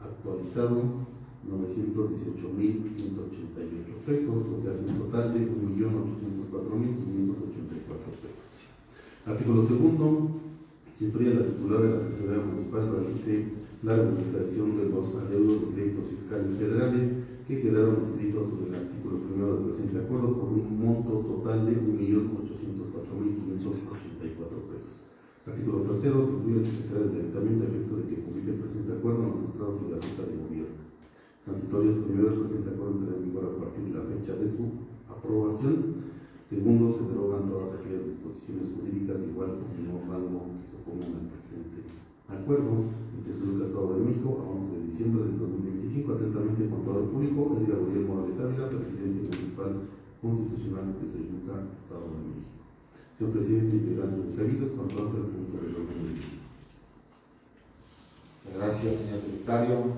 actualizado 918.188 pesos, lo que hace un total de 1.804.584 pesos. Artículo segundo. Se instruye a la titular de la Tesorería Municipal realice la remuneración de los adeudos de créditos fiscales federales que quedaron inscritos sobre el artículo primero del presente acuerdo por un monto total de 1.804.584 pesos. Artículo tercero. Se instruye al secretario del Ayuntamiento a efecto de que publique el presente acuerdo en los estados y Gaceta de Gobierno. Transitorios. Primero, el presente acuerdo entrará en vigor a partir de la fecha de su aprobación. Segundo, se derogan todas aquellas disposiciones jurídicas de igual o menor rango que se opongan al presente acuerdo. En Texcoco, Estado de México, a 11 de diciembre del 2025, atentamente, contador público, Edgar Uriel Morales Ávila, presidente municipal constitucional de Texcoco, Estado de México. Señor presidente, integrantes de Cabildos, con todo el punto del orden del día. Gracias, señor secretario.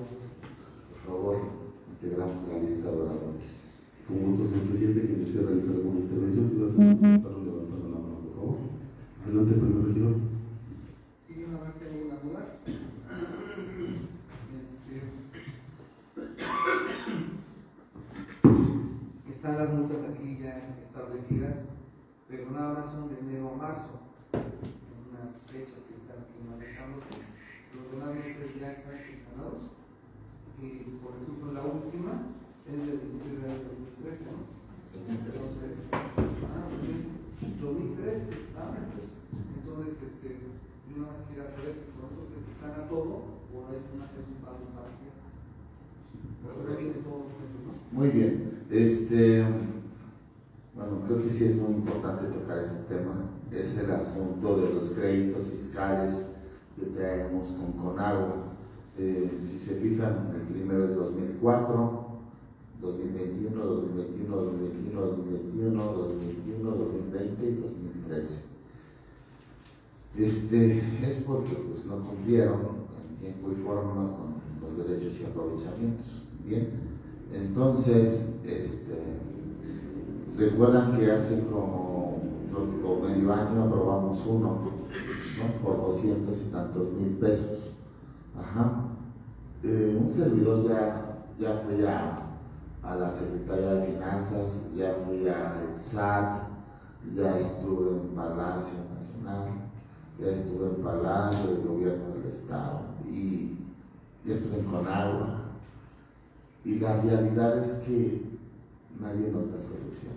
Por favor, integramos la lista de oradores. Con gusto, señor presidente, quien desea realizar alguna intervención, si va a hacer estarlo levantando la mano, por favor. Adelante, primer regidor. Sí, una vez tengo una duda. Están las multas aquí ya establecidas, pero nada más son de enero a marzo. Unas fechas que están aquí manejando, los demás meses ya están sanados. Y por ejemplo, la última es del 23 de 2013, ¿no? Entonces, 2013, pues, entonces, yo nada más quisiera saber si nosotros están a todo o es un pago parcial. Pero viene todos los meses, ¿no? Muy bien. Bueno, creo que sí es muy importante tocar este tema. Es el asunto de los créditos fiscales que traemos con CONAGUA. Si se fijan, el primero es 2004, 2021, 2021, 2021, 2021, 2021, 2020 y 2013. Es porque pues, no cumplieron en tiempo y forma con los derechos y aprovechamientos. Bien, entonces, recuerdan que hace como medio año aprobamos uno, ¿no? Por 200 y tantos mil pesos. Ajá. Un servidor ya fui a la Secretaría de Finanzas, ya fui al SAT, ya estuve en Palacio Nacional, ya estuve en Palacio del Gobierno del Estado y ya estuve en CONAGUA. Y la realidad es que nadie nos da solución.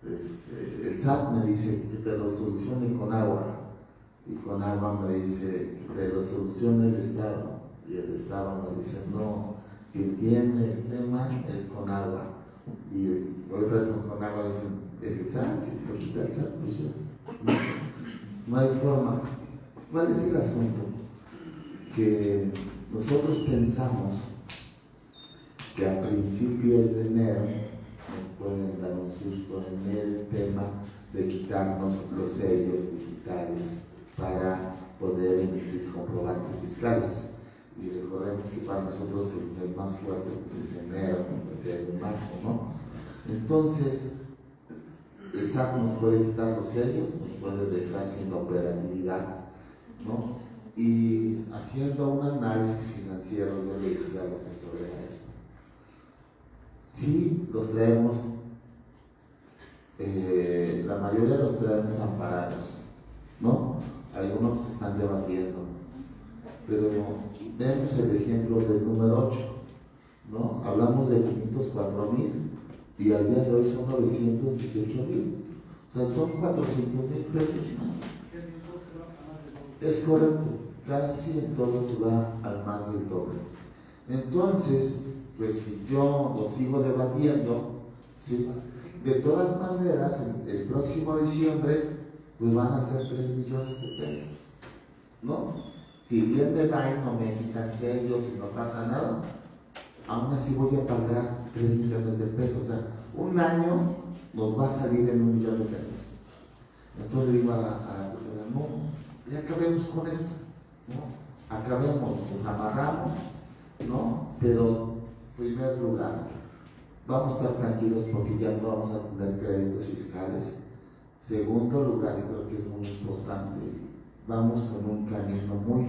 El SAT me dice que te lo solucione CONAGUA y CONAGUA me dice que te lo solucione el Estado y el Estado me dice no, quien tiene el tema es CONAGUA y otras con CONAGUA dicen es el SAT, si te lo quita el SAT, pues ya. No hay forma. ¿Cuál es el asunto? Que nosotros pensamos que a principios de enero nos pueden dar un susto en el tema de quitarnos los sellos digitales para poder emitir comprobantes fiscales. Y recordemos que para nosotros el mes más fuerte pues, es enero, febrero y marzo, ¿no? Entonces, el SAT nos puede quitar los sellos, nos puede dejar sin operatividad, ¿no? Y haciendo un análisis financiero, yo le decía a la tesorera esto. Sí, los traemos, la mayoría los traemos amparados, ¿no? Algunos se están debatiendo, pero vemos el ejemplo del número 8, ¿no? Hablamos de 504,000 y al día de hoy son 918,000, o sea, son 400,000 pesos más. Es correcto, casi en todo se va al más del doble. Entonces, pues si yo lo sigo debatiendo, ¿sí? De todas maneras, el próximo diciembre, pues van a ser 3 millones de pesos, ¿no? Si bien me va y no me quitan sellos y no pasa nada, aún así voy a pagar 3 millones de pesos. O sea, un año nos va a salir en 1 millón de pesos. Entonces le digo a la persona, no, ya acabemos con esto, ¿no? Acabemos, nos amarramos, ¿no? Pero, en primer lugar, vamos a estar tranquilos porque ya no vamos a tener créditos fiscales. Segundo lugar, y creo que es muy importante, vamos con un camino muy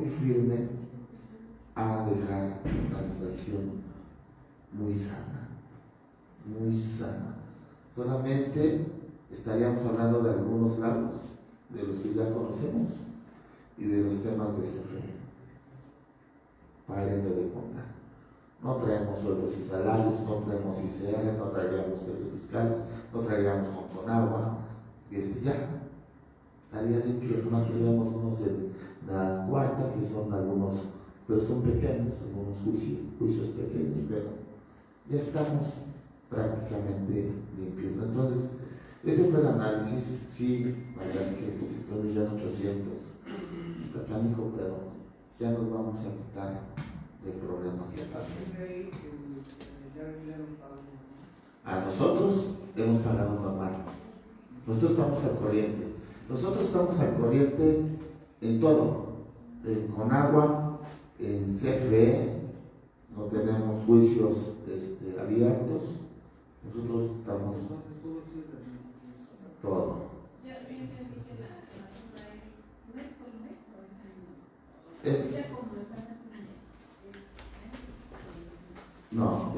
firme a dejar la administración muy sana. Solamente estaríamos hablando de algunos lados, de los que ya conocemos y de los temas de CFE. Párenle de contar. No traemos sueldos y salarios, no traemos ICR, no traeríamos créditos fiscales, no traeríamos con agua, ya estaría limpio. Nomás traeríamos unos de la cuarta, que son algunos, pero son pequeños, algunos juicios pequeños, pero ya estamos prácticamente limpios. Entonces, ese fue el análisis. Sí, la verdad es que si son 1.800.000, está canijo, pero ya nos vamos a quitar de problemas de tasas. A nosotros hemos pagado normal. Nosotros estamos al corriente. Nosotros estamos al corriente en todo. Con agua, en CFE, no tenemos juicios abiertos. Nosotros estamos todo. Yo entendí que la suma es mes por mes o Es, es año. Como están haciendo. no,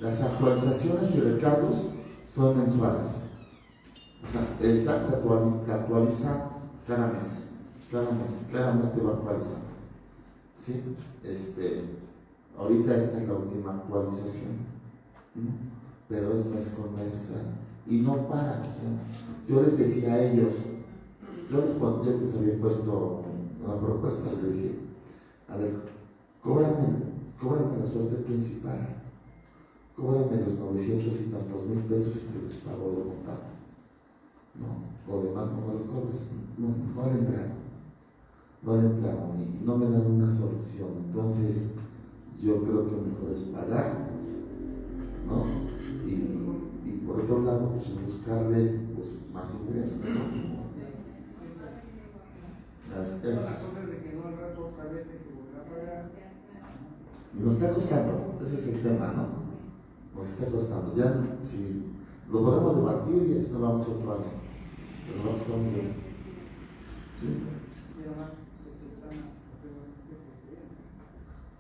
las actualizaciones y recargos son mensuales. O sea, el SAT te actualiza cada mes te va actualizando. ¿Sí? Ahorita esta es la última actualización, ¿no? Pero es mes con mes, o sea, y no para. O sea, yo les decía a ellos, yo les había puesto una propuesta y les dije, a ver, cóbrame la suerte principal, cóbrame los 900 y tantos mil pesos y te los pago de contado. No, lo demás no me lo cobres, no le entraron y no me dan una solución. Entonces, yo creo que mejor es pagar, ¿no? Y por otro lado, pues buscarle pues, más ingresos, ¿no? Nos está costando, ese es el tema, ¿no? Nos está costando. Ya, si lo podemos debatir y así nos vamos otro año, pero no costamos bien. ¿Sí?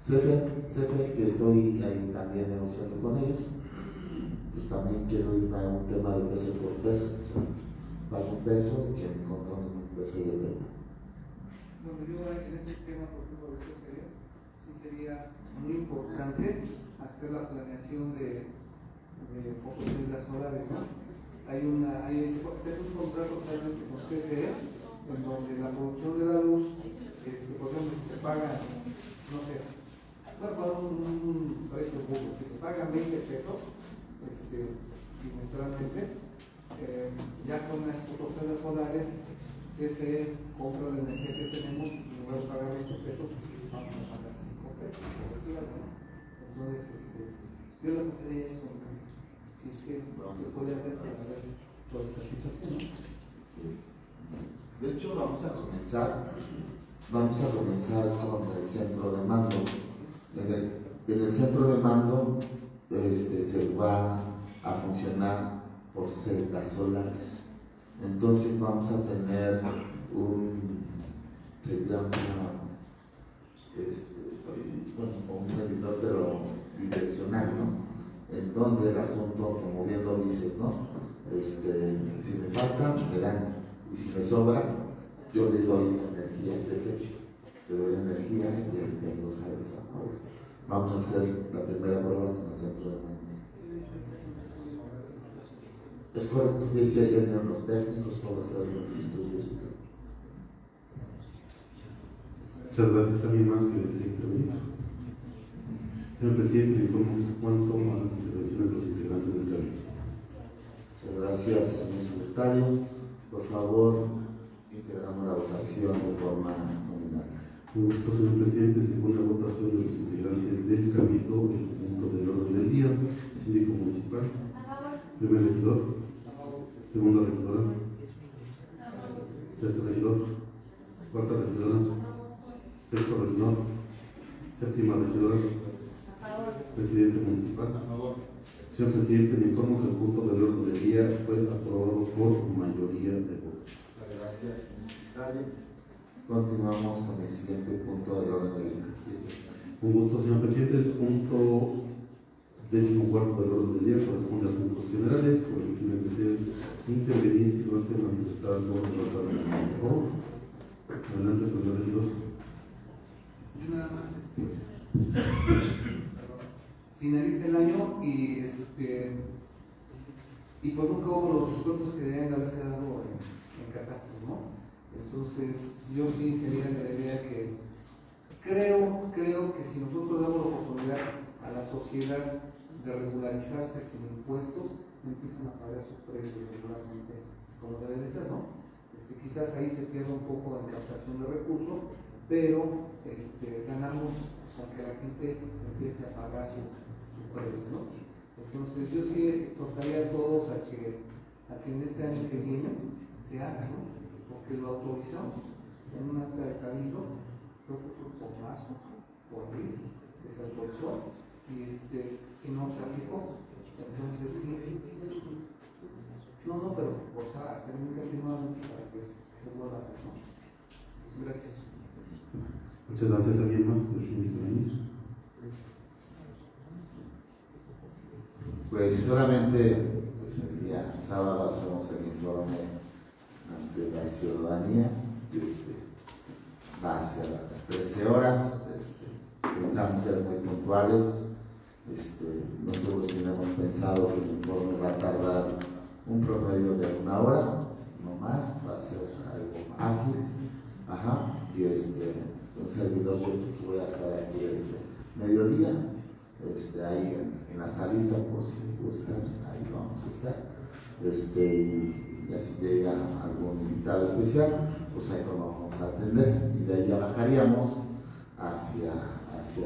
CFE, que estoy ahí también negociando con ellos, pues también quiero irme a un tema de peso por peso. O sea, pago un peso y que me condonen un peso de deuda. Bueno, yo en ese tema, por ejemplo, de CFE, sí sería muy importante hacer la planeación de focos de las solares, ¿no? Se hace un contrato totalmente con CFE, en donde la producción de la luz, por ejemplo, se paga, no sé, voy a poner un precio público, que se pagan 20 pesos trimestralmente, ya con las fotosferas solares, CFE compra la energía que tenemos y en lugar de pagar 20 pesos, vamos a pagar 5 pesos, por decir algo, ¿no? Entonces, yo le pondría eso, si es que se puede hacer para ver toda esta situación, ¿no? De hecho, vamos a comenzar con el centro de mando. En el centro de mando se va a funcionar por celdas solares. Entonces vamos a tener se llama un medidor pero bidireccional, ¿no? En donde el asunto, como bien lo dices, ¿no? Si me falta, me dan, y si me sobra, yo le doy energía, le doy energía y él tengo saldos a favor. Vamos a hacer la primera prueba con el centro de mando. Es correcto, ya decía, ya vinieron los técnicos, todas las estudios y todo. Muchas gracias. ¿Alguien más que desee intervenir? Señor presidente, le informo que es cuanto a las intervenciones de los integrantes del Cabildo. Muchas gracias, señor secretario. Por favor, integramos la votación de forma nominal. Un gusto, señor presidente. Según la votación de los integrantes del Cabildo, el punto del orden del día, síndico municipal, primer regidor, segunda regidora, tercer regidor, cuarta regidora, sexto regidor, séptima regidora, presidente municipal. Señor presidente, le informo que el punto del orden del día fue aprobado por mayoría de votos. Muchas gracias, señor secretario. Continuamos con el siguiente punto del orden del día. Un gusto, señor presidente. El punto 14º del orden del día corresponde a asuntos generales, por el que quienes deseen intervenir, si lo hacen, manifestar por tratar de la por favor. Adelante, señor regidor. Yo nada más, finaliza el año y pues nunca hubo los descuentos que deben haberse dado en catastro, ¿no? Entonces, yo sí sería de la idea que creo que si nosotros damos la oportunidad a la sociedad de regularizarse sin impuestos, empiezan a pagar sus precios regularmente como debe de ser, ¿no? Quizás ahí se pierda un poco en captación de recursos, pero ganamos con que la gente empiece a pagar su precio, ¿no? Entonces yo sí exhortaría a todos a que en este año que viene se haga, ¿no? Porque lo autorizamos en un acta de cabildo, creo que fue por marzo, por abril, que se autorizó y no se aplicó. Entonces sí, no, pero o sea, hacer un continuamente para que se vuelva a hacer, ¿no? Gracias. Muchas gracias. ¿Alguien más que desee intervenir? Pues solamente pues, el día sábado hacemos el informe ante la ciudadanía, va hacia las 13 horas, pensamos ser muy puntuales, nosotros tenemos pensado que el informe va a tardar un promedio de 1 hora, no más, va a ser algo ágil, y un servidor yo voy a estar aquí desde mediodía, ahí en la salita, por si gustan, ahí vamos a estar, y así llega algún invitado especial, pues ahí lo vamos a atender, y de ahí ya bajaríamos hacia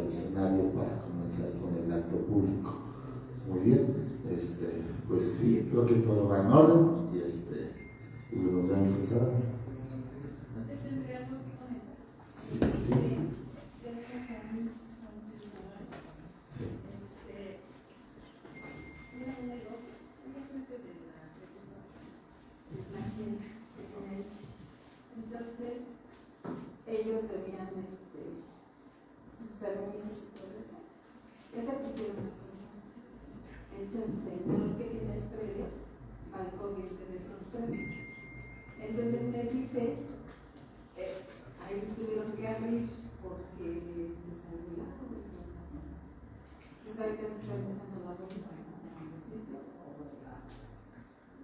el escenario para comenzar con el acto público. Muy bien, pues sí, creo que todo va en orden, y pues nos vemos el sábado. ¿Usted tendría algo que comentar? Sí. Tenemos a un ciudadano. Sí. Tiene un negocio, frente de la tienda que tiene ahí. Entonces, ellos debían sus permisos y todo eso. Ya se pusieron de hecho, el señor que tiene el predio va al corriente de esos predios. Entonces me dice, ahí tuvieron que abrir porque se salió la documentación. Entonces ahorita se está empezando la documentación.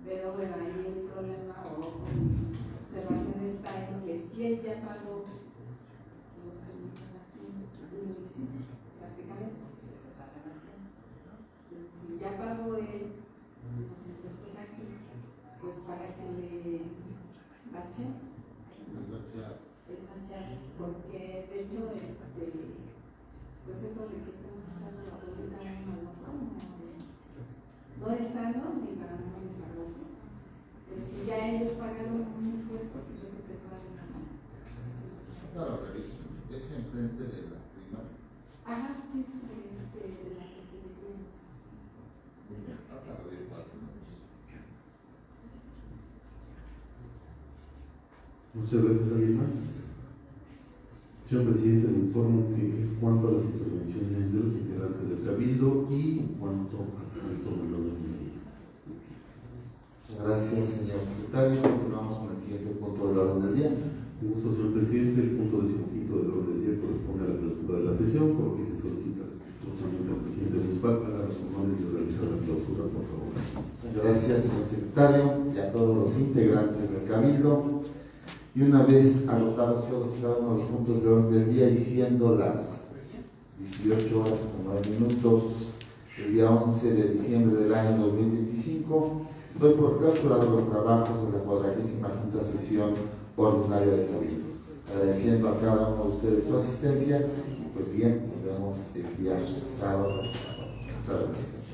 Pero bueno, ahí el problema o observación está en que si él ya pagó los permisos aquí en el municipio, prácticamente, se paga la tienda. Pues, si ya pagó él los impuestos aquí, pues para que le bachen. El machar, porque de hecho, pues eso de que estamos echando la bolita no es sano ni para uno ni para otro. Pero si ya ellos pagaron un impuesto, pues yo creo que paguen la mano. No lo reviso, es enfrente de la primaria. Ajá, sí, de la que tiene. Ahora lo veo 4 minutos. Muchas gracias. ¿Alguien más? Señor presidente, le informo que es cuanto a las intervenciones de los integrantes del Cabildo y cuanto al punto del orden del día. Gracias, señor secretario. Continuamos con el siguiente punto del orden del día. Un gusto, señor presidente. El punto 15º del orden del día corresponde a la clausura de la sesión, por lo que se solicita respetuosamente al presidente municipal haga los honores de realizar la clausura, por favor. Gracias, señor secretario. los integrantes del Cabildo. Y una vez agotados todos y cada uno de los puntos de orden del día y siendo las 18 horas con 9 minutos, el día 11 de diciembre del año 2025, doy por clausurados los trabajos de la 45ª sesión ordinaria del Cabildo. Agradeciendo a cada uno de ustedes su asistencia, y pues bien, nos vemos el día sábado. Muchas gracias.